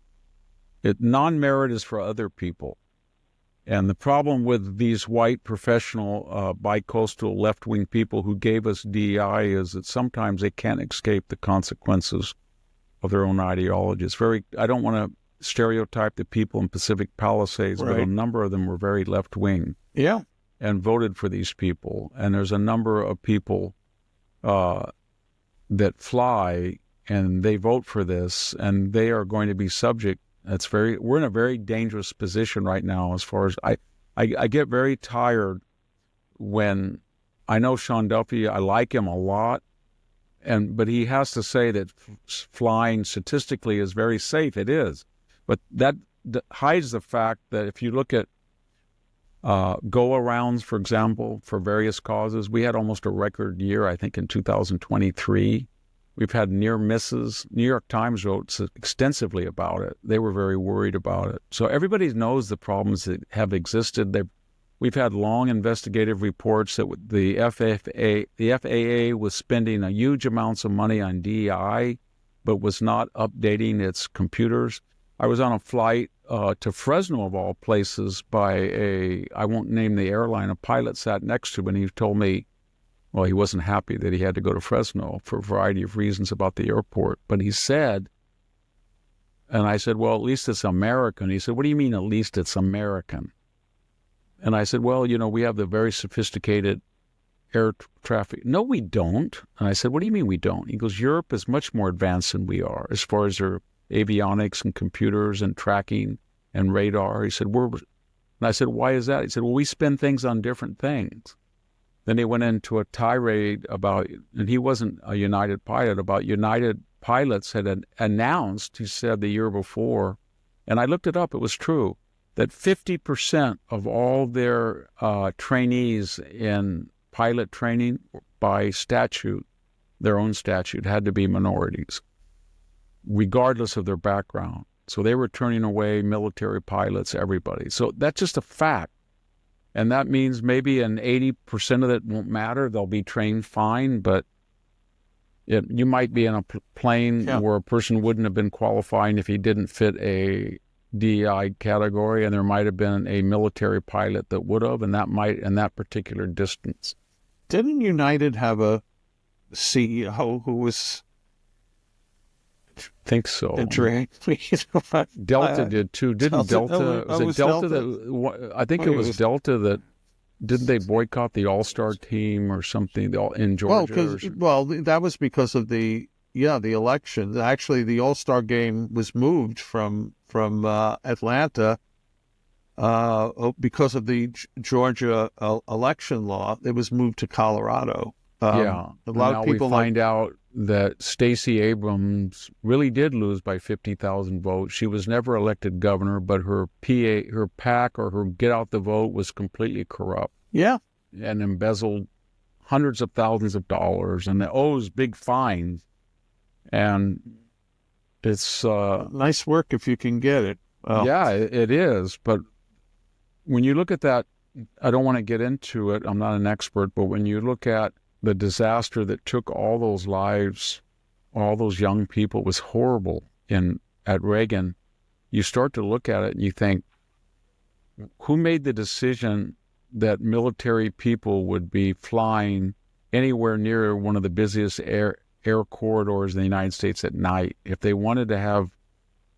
Non-merit is for other people. And the problem with these white professional bi-coastal left-wing people who gave us DEI is that sometimes they can't escape the consequences of their own ideology. I don't want to stereotype the people in Pacific Palisades, but a number of them were very left-wing. Yeah. And voted for these people. And there's a number of people that fly and they vote for this, and they are going to be subject. We're in a very dangerous position right now as far as I get very tired when I know Sean Duffy, I like him a lot, but he has to say that flying statistically is very safe. It is. But that hides the fact that if you look at go-arounds, for example, for various causes, we had almost a record year, I think, in 2023. We've had near misses. New York Times wrote extensively about it. They were very worried about it. So everybody knows the problems that have existed. We've had long investigative reports that the FAA was spending a huge amounts of money on DEI, but was not updating its computers. I was on a flight to Fresno, of all places, by I won't name the airline, a pilot sat next to me, and he told me, well, he wasn't happy that he had to go to Fresno for a variety of reasons about the airport. But he said, and I said, well, at least it's American. He said, what do you mean, at least it's American? And I said, well, we have the very sophisticated air traffic. No, we don't. And I said, what do you mean we don't? He goes, Europe is much more advanced than we are as far as their avionics and computers and tracking and radar. He said, and I said, why is that? He said, well, we spend things on different things. Then he went into a tirade about, and he wasn't a United pilot, about United pilots had announced, he said the year before, and I looked it up, it was true, that 50% of all their trainees in pilot training by statute, their own statute, had to be minorities, regardless of their background. So they were turning away military pilots, everybody. So that's just a fact. And that means maybe an 80% of it won't matter. They'll be trained fine, but you might be in a plane where a person wouldn't have been qualifying if he didn't fit a DEI category, and there might have been a military pilot that would have, and that might in that particular distance. Didn't United have a CEO who was... I think so. Delta did too. Didn't Delta? Was it Delta that? I think it was Delta that. Didn't they boycott the All-Star team or something in Georgia? Well, that was because of the election. Actually, the All-Star game was moved from Atlanta because of the Georgia election law. It was moved to Colorado. A lot of people find out that Stacey Abrams really did lose by 50,000 votes. She was never elected governor, but her PAC or her get out the vote was completely corrupt. Yeah. And embezzled hundreds of thousands of dollars and owes big fines. And it's... nice work if you can get it. Well. Yeah, it is. But when you look at that, I don't want to get into it. I'm not an expert, but when you look at the disaster that took all those lives, all those young people, was horrible at Reagan. you start to look at it and you think, who made the decision that military people would be flying anywhere near one of the busiest air corridors in the United States at night? If they wanted to have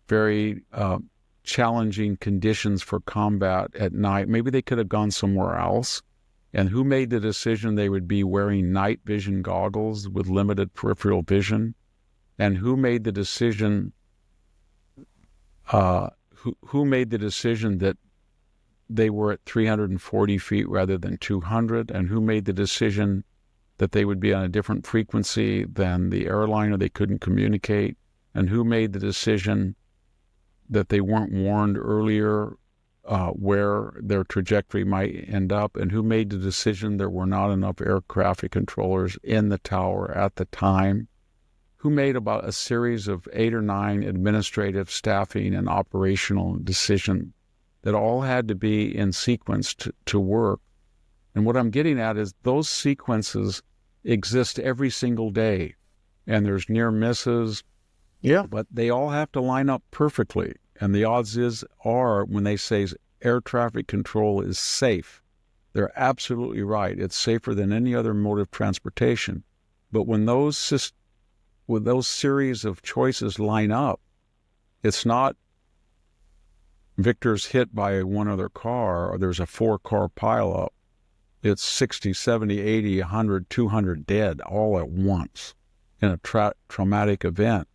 very challenging conditions for combat at night, maybe they could have gone somewhere else. And who made the decision they would be wearing night vision goggles with limited peripheral vision? And who made the decision? Who made the decision that they were at 340 feet rather than 200? And who made the decision that they would be on a different frequency than the airliner? They couldn't communicate. And who made the decision that they weren't warned earlier where their trajectory might end up? And who made the decision there were not enough air traffic controllers in the tower at the time? Who made about a series of 8 or 9 administrative, staffing, and operational decisions that all had to be in sequence to work? And what I'm getting at is those sequences exist every single day, and there's near misses, but they all have to line up perfectly. And the odds are when they say air traffic control is safe, they're absolutely right. It's safer than any other mode of transportation. But when those series of choices line up, it's not Victor's hit by one other car or there's a 4-car pileup. It's 60, 70, 80, 100, 200 dead all at once in a traumatic event.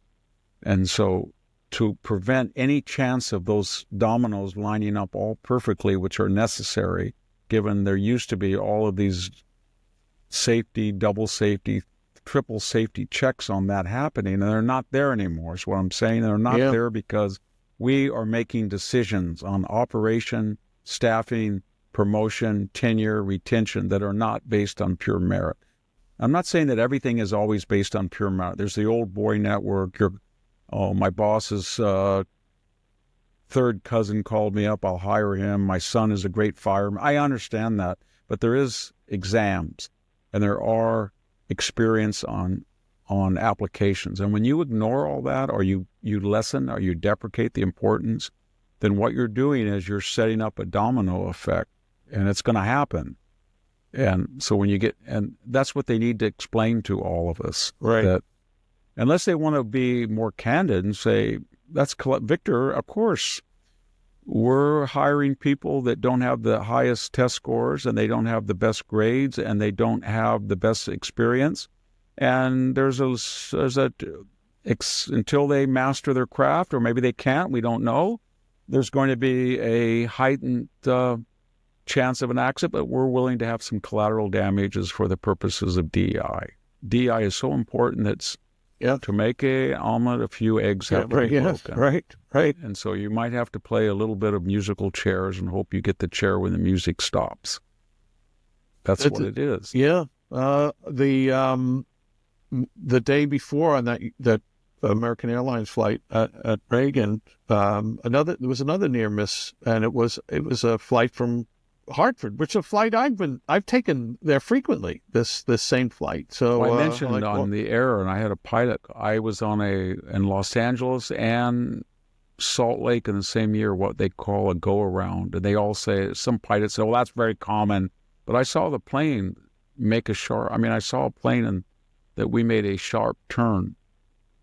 And so to prevent any chance of those dominoes lining up all perfectly, which are necessary, given there used to be all of these safety, double safety, triple safety checks on that happening, and they're not there anymore, is what I'm saying. They're not there because we are making decisions on operation, staffing, promotion, tenure, retention that are not based on pure merit. I'm not saying that everything is always based on pure merit. There's the old boy network. My boss's third cousin called me up. I'll hire him. My son is a great fireman. I understand that. But there is exams, and there are experience on applications. And when you ignore all that, or you lessen or you deprecate the importance, then what you're doing is you're setting up a domino effect, and it's going to happen. And so when you get, and that's what they need to explain to all of us. Right. That unless they want to be more candid and say, Victor, of course, we're hiring people that don't have the highest test scores, and they don't have the best grades, and they don't have the best experience. And there's until they master their craft, or maybe they can't, we don't know, there's going to be a heightened chance of an accident, but we're willing to have some collateral damages for the purposes of DEI. DEI is so important that to make an omelet, a few eggs have to be broken. Right. And so you might have to play a little bit of musical chairs and hope you get the chair when the music stops. That's what it is. Yeah. The day before on that American Airlines flight at Reagan, there was another near miss, and it was a flight from Hartford, which is a flight I've taken there frequently. This same flight. So I mentioned on the air, and I had a pilot. I was in Los Angeles and Salt Lake in the same year, what they call a go around, and they all say, some pilots say, "Well, that's very common." But I saw the plane make a sharp. I saw a plane that we made a sharp turn.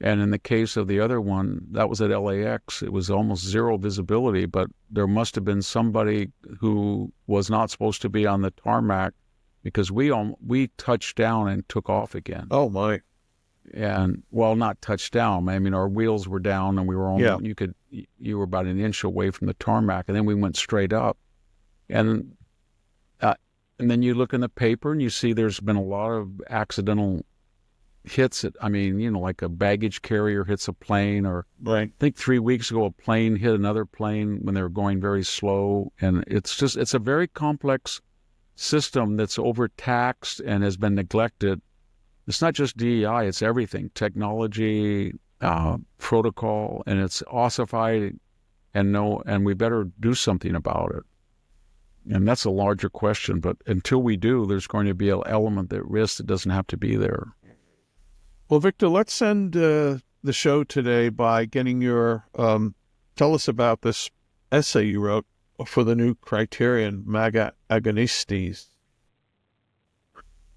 And in the case of the other one, that was at LAX. It was almost zero visibility, but there must have been somebody who was not supposed to be on the tarmac, because we touched down and took off again. Oh my! And not touched down. Our wheels were down, and we were you were about an inch away from the tarmac, and then we went straight up. And then you look in the paper and you see there's been a lot of accidental hits. Like a baggage carrier hits a plane, or right. I think 3 weeks ago a plane hit another plane when they were going very slow. And it's a very complex system that's overtaxed and has been neglected. It's not just DEI, it's everything, technology, protocol, and it's ossified, and we better do something about it. And that's a larger question, but until we do, there's going to be an element at risk that doesn't have to be there. Well, Victor, let's end the show today by getting your Tell us about this essay you wrote for the new criterion, MAGA agonistes.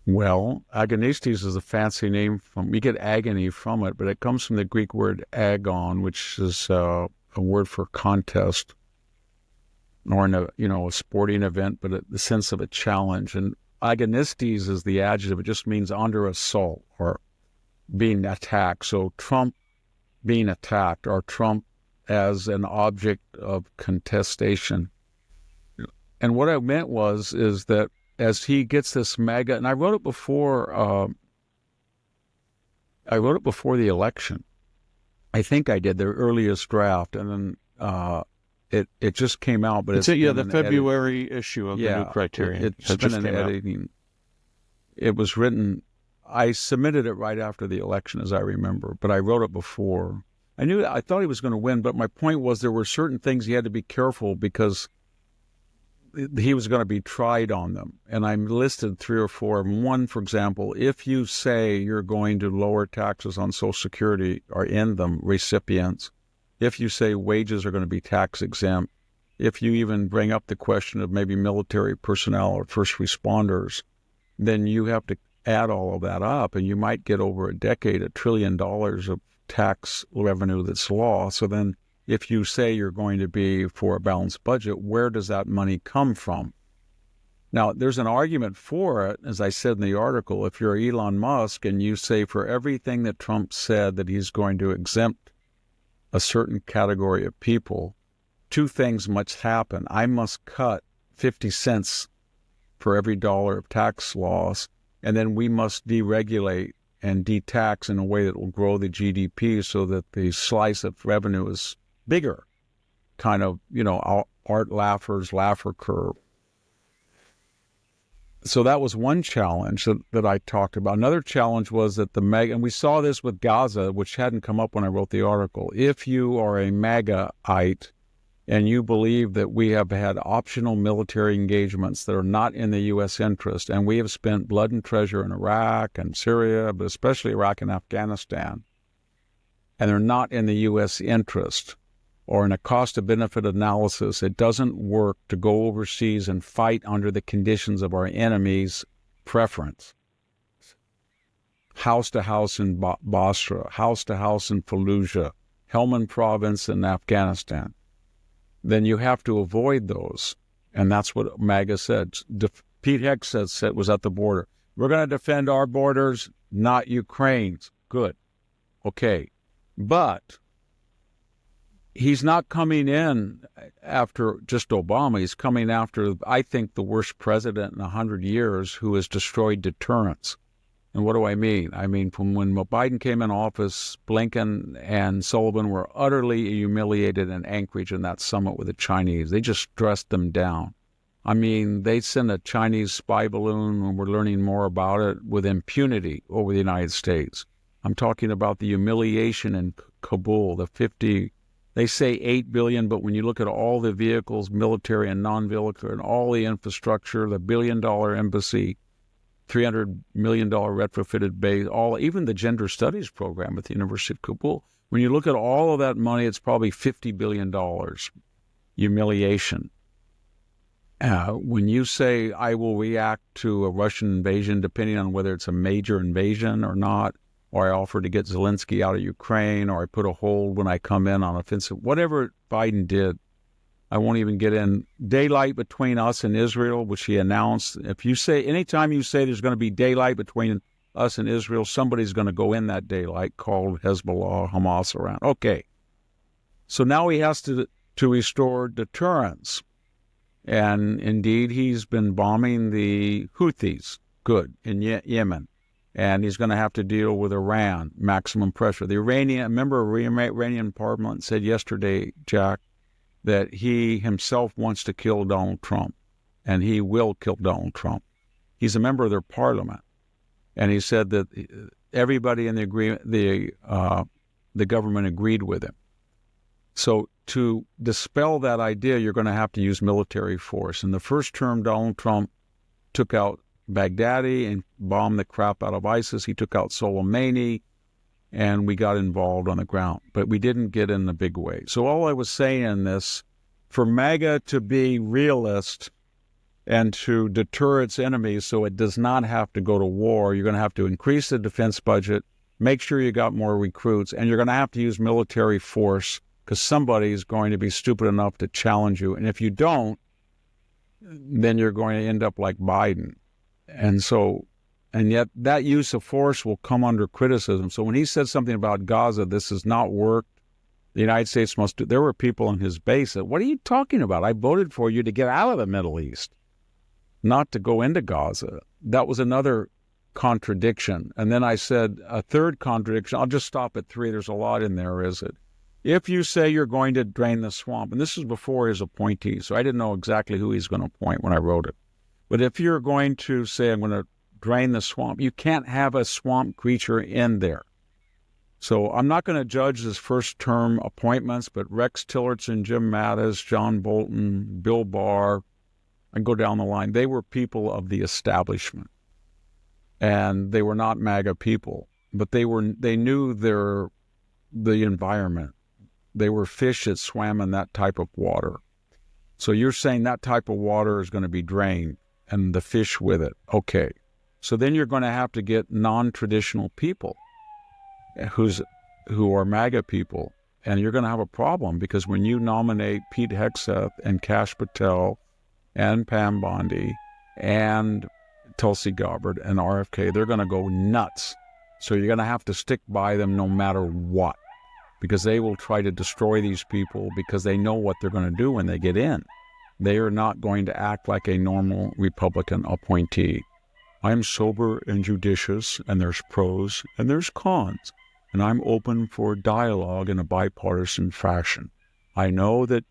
Well, agonistes is a fancy name we get agony from it, but it comes from the Greek word agon, which is a word for contest or a sporting event, but the sense of a challenge. And agonistes is the adjective. It just means under assault or being attacked. So Trump being attacked, or Trump as an object of contestation. And what I meant is that as he gets this MAGA, and I wrote it before the election. I think I did the earliest draft, and then it just came out. But it's the February issue of the new criterion. It's been an editing. It was written. I submitted it right after the election, as I remember, but I wrote it before. I thought he was going to win, but my point was there were certain things he had to be careful because he was going to be tried on them. And I listed 3 or 4. One, for example, if you say you're going to lower taxes on Social Security or end them, recipients, if you say wages are going to be tax exempt, if you even bring up the question of maybe military personnel or first responders, then you have to add all of that up, and you might get over a decade $1 trillion of tax revenue that's lost. So then if you say you're going to be for a balanced budget, where does that money come from? Now, there's an argument for it, as I said in the article. If you're Elon Musk and you say for everything that Trump said that he's going to exempt a certain category of people, 2 things must happen. I must cut 50 cents for every dollar of tax loss, and then we must deregulate and de-tax in a way that will grow the GDP so that the slice of revenue is bigger. Kind of, Art Laffer's Laffer curve. So that was one challenge that I talked about. Another challenge was that and we saw this with Gaza, which hadn't come up when I wrote the article. If you are a MAGA-ite and you believe that we have had optional military engagements that are not in the U.S. interest, and we have spent blood and treasure in Iraq and Syria, but especially Iraq and Afghanistan, and they're not in the U.S. interest, or in a cost-of-benefit analysis, it doesn't work to go overseas and fight under the conditions of our enemy's preference. House to house in Basra, house to house in Fallujah, Helmand province in Afghanistan. Then you have to avoid those. And that's what MAGA said. Pete Hegseth said was at the border. We're going to defend our borders, not Ukraine's. Good. Okay. But he's not coming in after just Obama. He's coming after, I think, the worst president in 100 years who has destroyed deterrence. And what do I mean? I mean, from when Biden came in office, Blinken and Sullivan were utterly humiliated in Anchorage in that summit with the Chinese. They just dressed them down. I mean, they sent a Chinese spy balloon, and we're learning more about it, with impunity over the United States. I'm talking about the humiliation in Kabul, they say $8 billion, but when you look at all the vehicles, military and non-military, and all the infrastructure, the $1 billion embassy, $300 million retrofitted base, even the gender studies program at the University of Kabul. When you look at all of that money, it's probably $50 billion. Humiliation. When you say, I will react to a Russian invasion, depending on whether it's a major invasion or not, or I offer to get Zelensky out of Ukraine, or I put a hold when I come in on offensive, whatever Biden did, I won't even get in. Daylight between us and Israel, which he announced. Anytime you say there's going to be daylight between us and Israel, somebody's going to go in that daylight, called Hezbollah, Hamas around. Okay. So now he has to restore deterrence. And indeed, he's been bombing the Houthis, in Yemen. And he's going to have to deal with Iran, maximum pressure. Iranian parliament said yesterday, Jack, that he himself wants to kill Donald Trump, and he will kill Donald Trump. He's a member of their parliament, and he said that everybody in the agreement, the government agreed with him. So to dispel that idea, you're going to have to use military force. In the first term, Donald Trump took out Baghdadi and bombed the crap out of ISIS. He took out Soleimani. and we got involved on the ground, but we didn't get in the big way. So all I was saying in this, for MAGA to be realist and to deter its enemies so it does not have to go to war, you're going to have to increase the defense budget, make sure you got more recruits, and you're going to have to use military force because somebody is going to be stupid enough to challenge you. And if you don't, then you're going to end up like Biden. And yet that use of force will come under criticism. So when he said something about Gaza, this has not worked, the United States must do, there were people on his base that, what are you talking about? I voted for you to get out of the Middle East, not to go into Gaza. That was another contradiction. And then I said a third contradiction, I'll just stop at 3, there's a lot in there, is it? If you say you're going to drain the swamp, and this is before his appointee, so I didn't know exactly who he's going to appoint when I wrote it. But if you're going to say, I'm going to drain the swamp, you can't have a swamp creature in there. So I'm not going to judge his first term appointments, but Rex Tillerson, Jim Mattis, John Bolton, Bill Barr, I go down the line. They were people of the establishment. And they were not MAGA people, but they knew the environment. They were fish that swam in that type of water. So you're saying that type of water is going to be drained and the fish with it. Okay. So then you're going to have to get non-traditional people who are MAGA people. And you're going to have a problem because when you nominate Pete Hegseth and Kash Patel and Pam Bondi and Tulsi Gabbard and RFK, they're going to go nuts. So you're going to have to stick by them no matter what, because they will try to destroy these people because they know what they're going to do when they get in. They are not going to act like a normal Republican appointee. I'm sober and judicious, and there's pros and there's cons, and I'm open for dialogue in a bipartisan fashion. I know that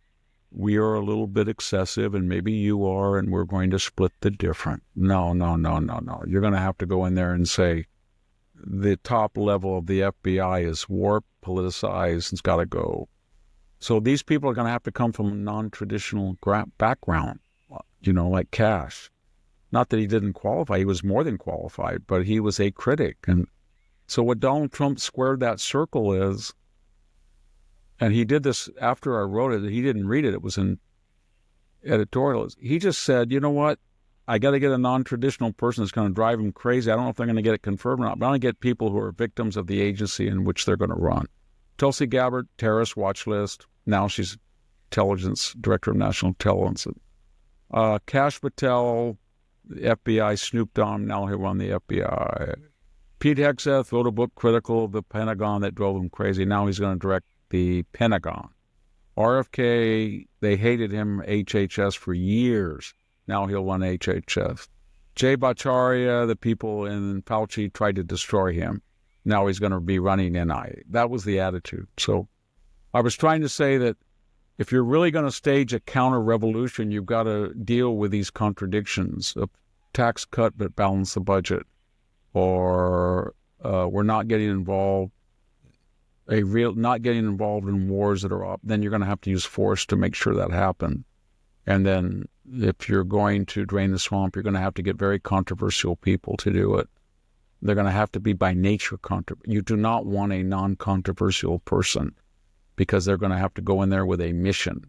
we are a little bit excessive, and maybe you are, and we're going to split the difference. No. You're going to have to go in there and say, the top level of the FBI is warped, politicized, it's got to go. So these people are going to have to come from a non-traditional background, like Kash. Not that he didn't qualify, he was more than qualified, but he was a critic. And so what Donald Trump squared that circle is, and he did this after I wrote it, he didn't read it, it was in editorials. He just said, you know what? I got to get a non-traditional person that's going to drive them crazy. I don't know if they're going to get it confirmed or not, but I'm going to get people who are victims of the agency in which they're going to run. Tulsi Gabbard, terrorist watch list. Now she's intelligence, director of national intelligence. Kash Patel, the FBI snooped on him. Now he'll run the FBI. Pete Hegseth wrote a book critical of the Pentagon that drove him crazy. Now he's going to direct the Pentagon. RFK, they hated him, HHS, for years. Now he'll run HHS. Jay Bhattacharya, the people in Fauci tried to destroy him. Now he's going to be running NIA. That was the attitude. So I was trying to say that if you're really going to stage a counter-revolution, you've got to deal with these contradictions. A tax cut but balance the budget. Or we're not getting involved, not getting involved in wars that are up. Then you're going to have to use force to make sure that happens. And then if you're going to drain the swamp, you're going to have to get very controversial people to do it. They're going to have to be by nature controversial. You do not want a non-controversial person because they're going to have to go in there with a mission.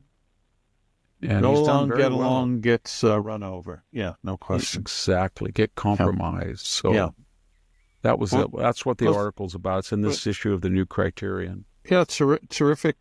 And go along, get well. Along, gets run over. Yeah, no question. Exactly. Get compromised. So that was it. That's what the article's about. It's in this issue of the New Criterion. Yeah, it's a terrific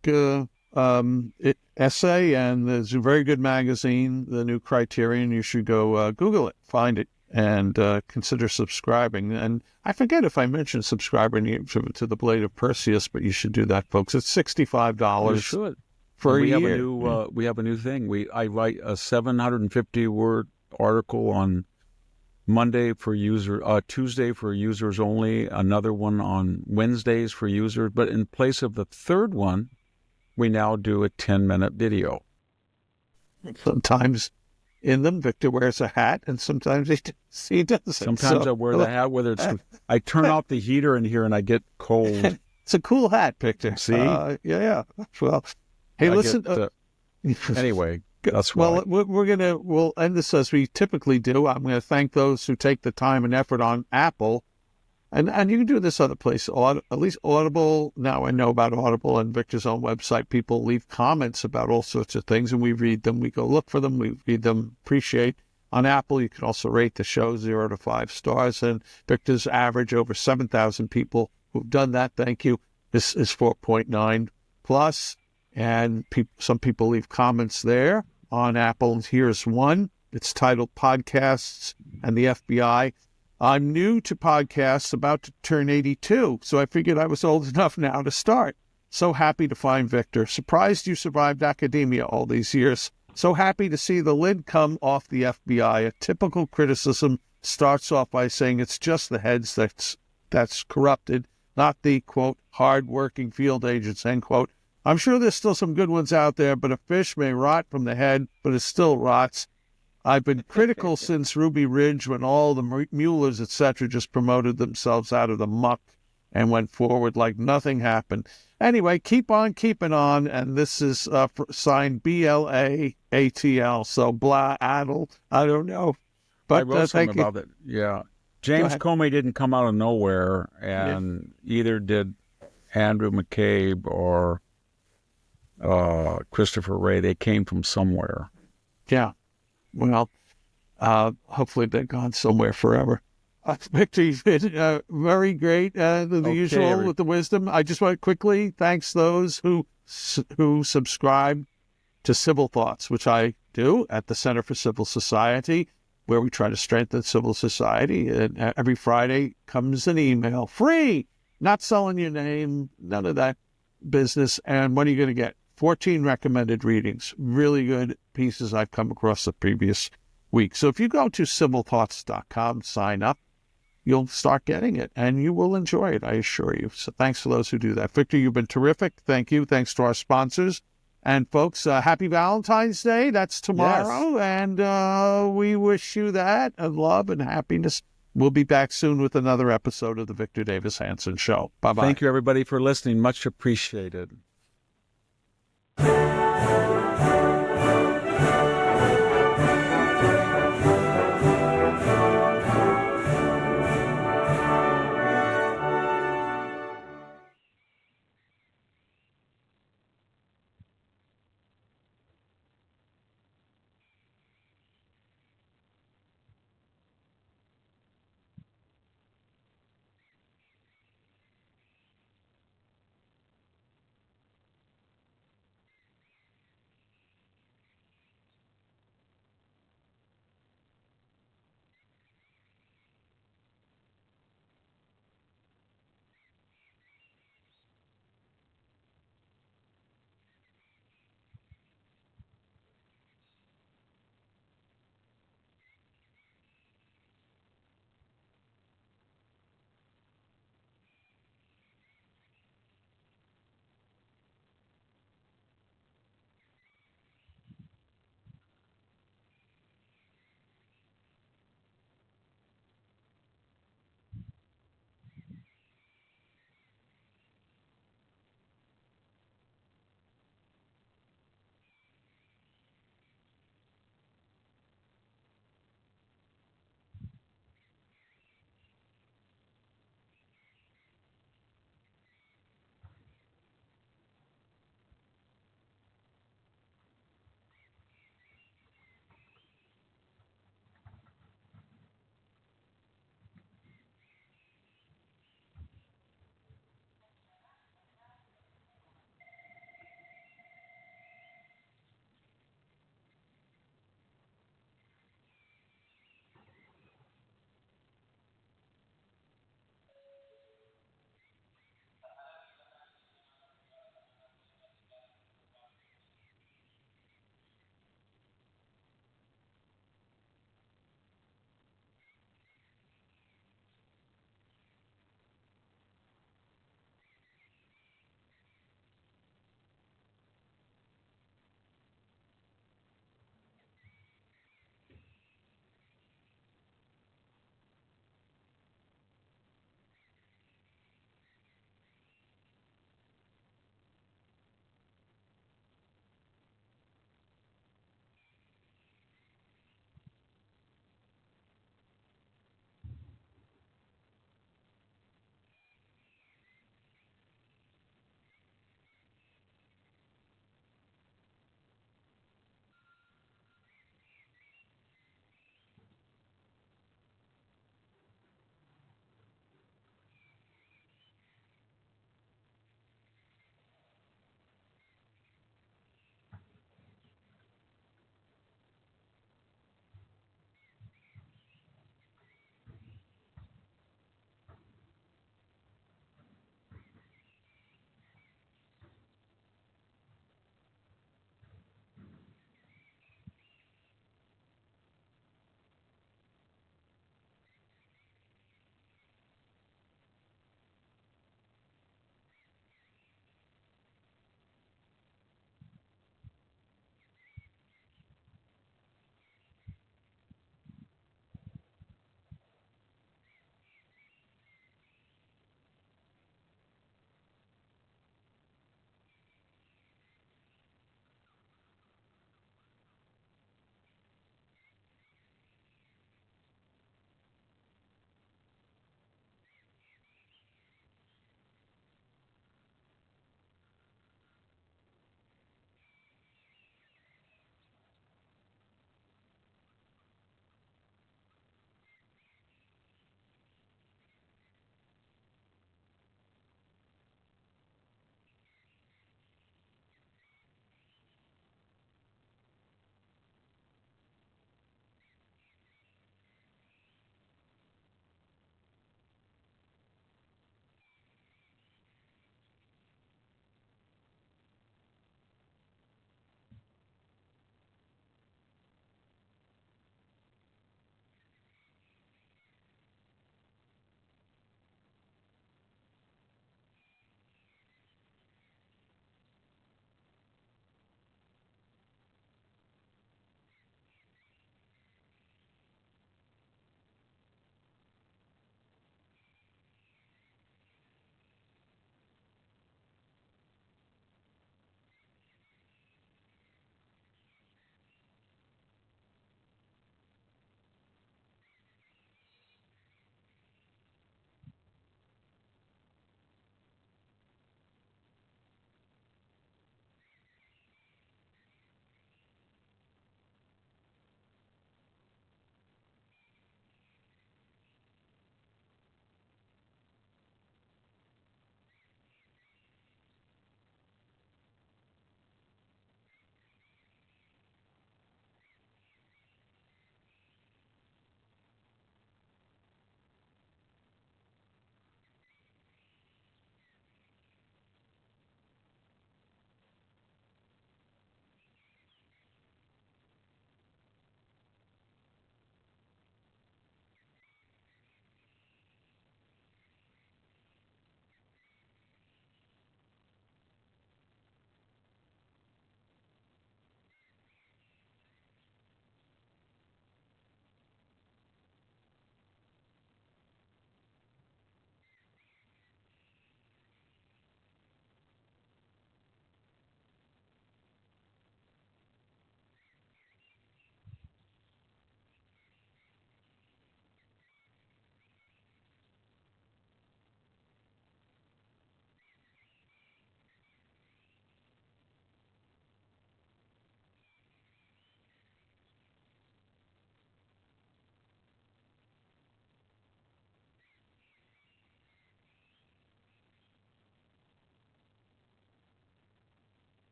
essay, and there's a very good magazine, the New Criterion. You should go Google it, find it, and consider subscribing. And I forget if I mentioned subscribing to the Blade of Perseus, but you should do that, folks. It's $65. You should. For a year. We have a new thing. I write a 750-word article on Monday for Tuesday for users only, another one on Wednesdays for users. But in place of the third one, we now do a 10-minute video. Sometimes in them, Victor wears a hat, and sometimes he doesn't. Sometimes I wear the hat, whether it's I turn off the heater in here and I get cold. It's a cool hat, Victor. See? Yeah. Well, hey, listen. Anyway, that's why. Well, we'll end this as we typically do. I'm going to thank those who take the time and effort on Apple And you can do this other place, at least Audible. Now I know about Audible and Victor's own website. People leave comments about all sorts of things, and we read them. We go look for them. We read them, appreciate. On Apple, you can also rate the show 0 to 5 stars. And Victor's average over 7,000 people who've done that. Thank you. This is 4.9 plus. And some people leave comments there on Apple. And here's one. It's titled Podcasts and the FBI. I'm new to podcasts, about to turn 82, so I figured I was old enough now to start. So happy to find Victor. Surprised you survived academia all these years. So happy to see the lid come off the FBI. A typical criticism starts off by saying it's just the heads that's corrupted, not the, quote, hard-working field agents, end quote. I'm sure there's still some good ones out there, but a fish may rot from the head, but it still rots. I've been critical since Ruby Ridge, when all the Muellers, etc., just promoted themselves out of the muck and went forward like nothing happened. Anyway, keep on keeping on, and this is signed BLAATL, so blah, addle, I don't know. But I wrote something about it, yeah. James Comey didn't come out of nowhere, and either did Andrew McCabe or Christopher Wray. They came from somewhere. Yeah. Well, hopefully they're gone somewhere forever. Victor, you've been very great, the usual with the wisdom. I just want to quickly thanks those who subscribe to Civil Thoughts, which I do at the Center for Civil Society, where we try to strengthen civil society. And every Friday comes an email, free, not selling your name, none of that business. And what are you going to get? 14 recommended readings, really good pieces I've come across the previous week. So if you go to civilthoughts.com, sign up, you'll start getting it, and you will enjoy it, I assure you. So thanks to those who do that. Victor, you've been terrific. Thank you. Thanks to our sponsors. And folks, happy Valentine's Day. That's tomorrow. Yes. And we wish you that, and love and happiness. We'll be back soon with another episode of the Victor Davis Hanson Show. Bye-bye. Thank you, everybody, for listening. Much appreciated.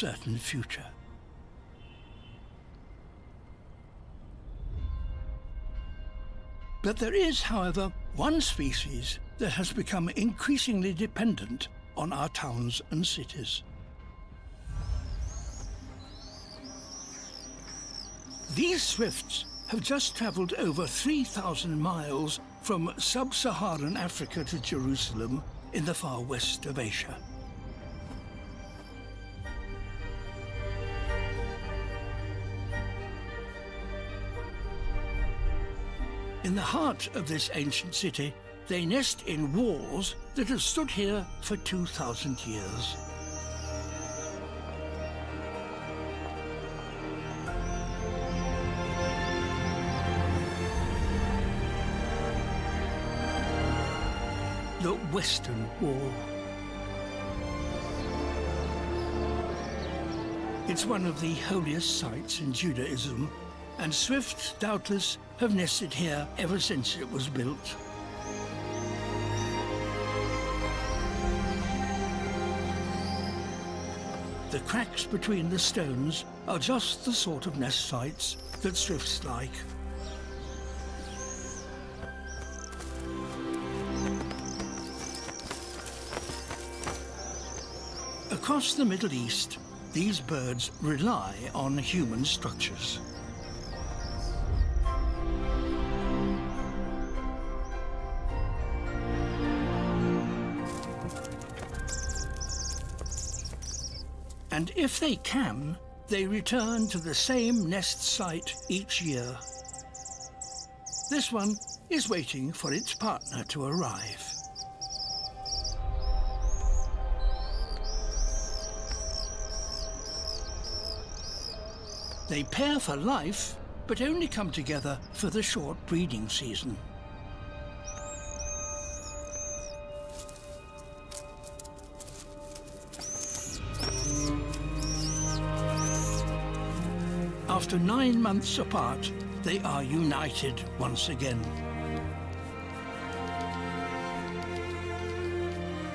uncertain future. But there is, however, one species that has become increasingly dependent on our towns and cities. These swifts have just travelled over 3,000 miles from sub-Saharan Africa to Jerusalem in the far west of Asia. In the heart of this ancient city, they nest in walls that have stood here for 2,000 years. The Western Wall. It's one of the holiest sites in Judaism, and swifts, doubtless, have nested here ever since it was built. The cracks between the stones are just the sort of nest sites that swifts like. Across the Middle East, these birds rely on human structures. And if they can, they return to the same nest site each year. This one is waiting for its partner to arrive. They pair for life, but only come together for the short breeding season. After 9 months apart, they are united once again.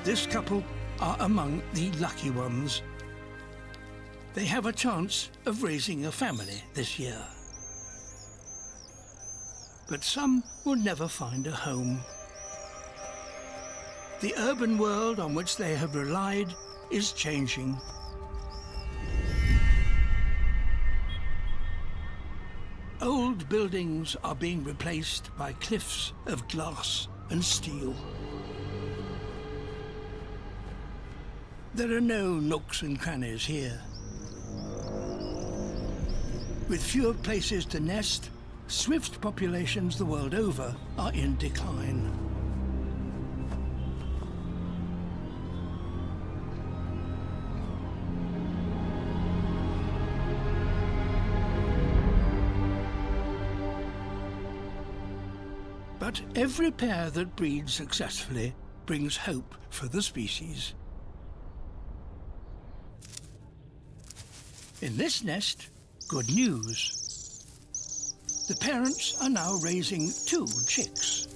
This couple are among the lucky ones. They have a chance of raising a family this year. But some will never find a home. The urban world on which they have relied is changing. Old buildings are being replaced by cliffs of glass and steel. There are no nooks and crannies here. With fewer places to nest, swift populations the world over are in decline. But every pair that breeds successfully brings hope for the species. In this nest, good news. The parents are now raising 2 chicks.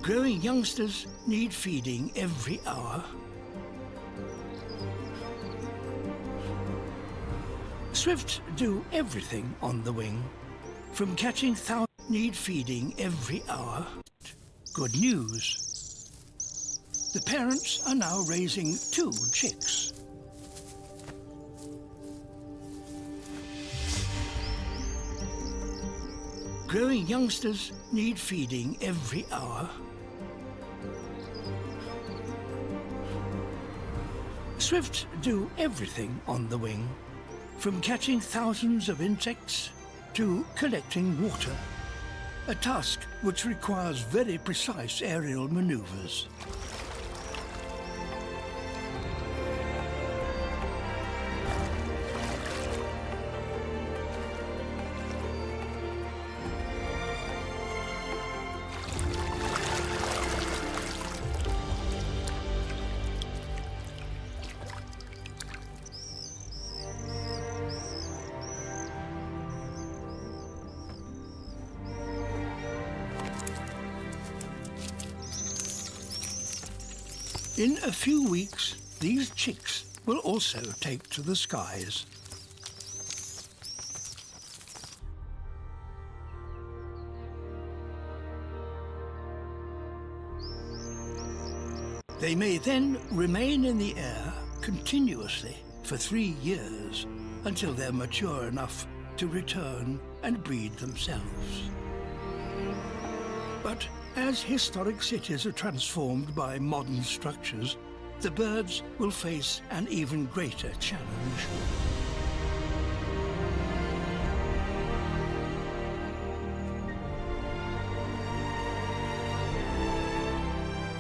Growing youngsters need feeding every hour. Swifts do everything on the wing, from catching thousands. Need feeding every hour. Good news. The parents are now raising 2 chicks. Growing youngsters need feeding every hour. Swifts do everything on the wing, from catching thousands of insects to collecting water, a task which requires very precise aerial maneuvers. In a few weeks, these chicks will also take to the skies. They may then remain in the air continuously for 3 years until they're mature enough to return and breed themselves. But as historic cities are transformed by modern structures, the birds will face an even greater challenge.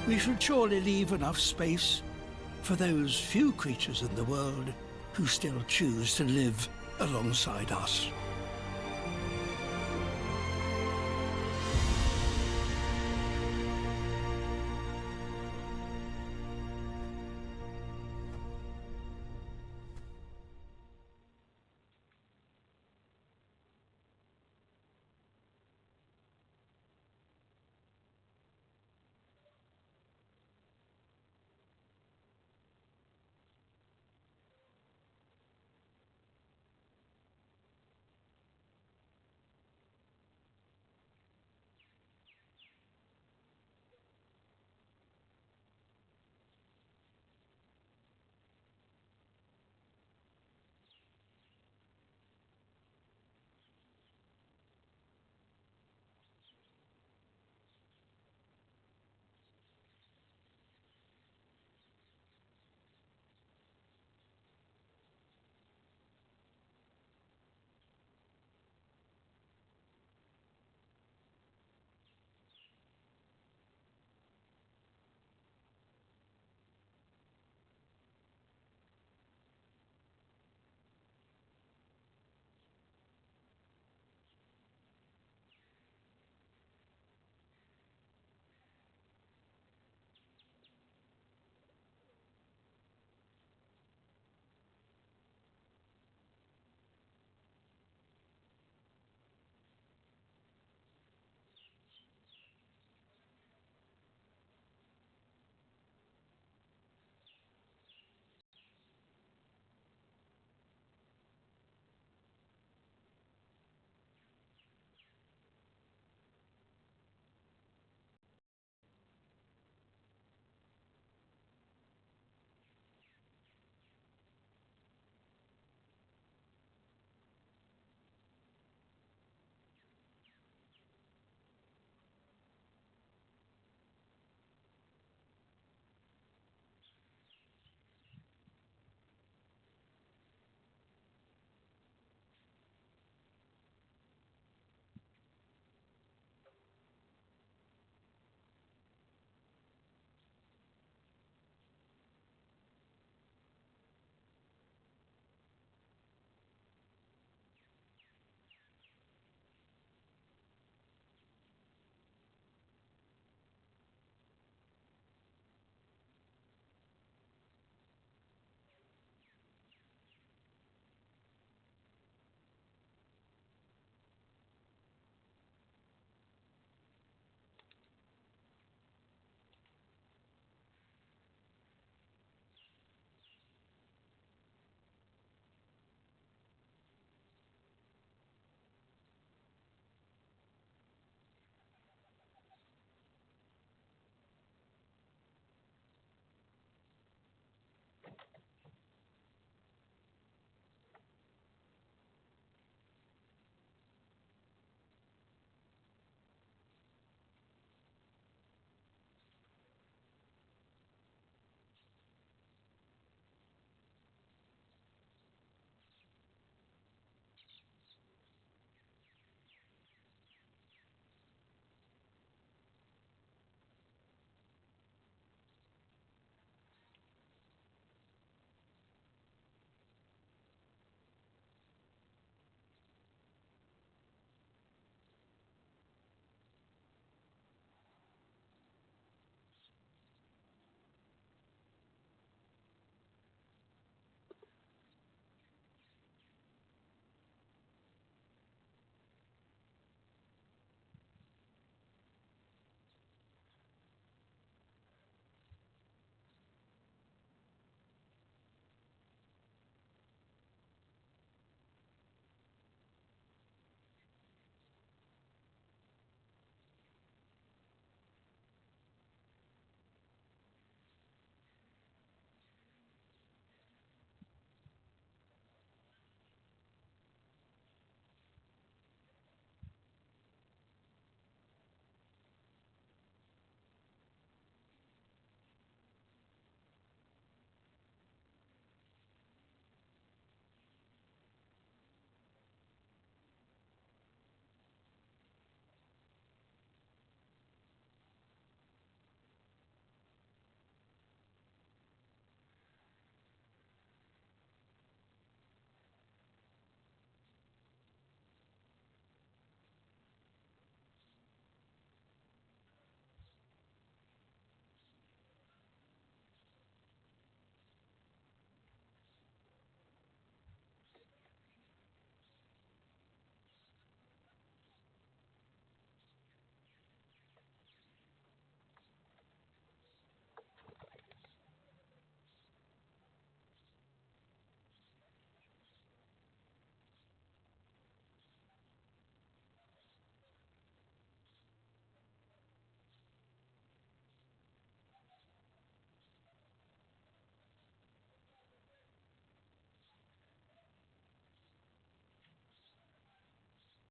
We should surely leave enough space for those few creatures in the world who still choose to live alongside us.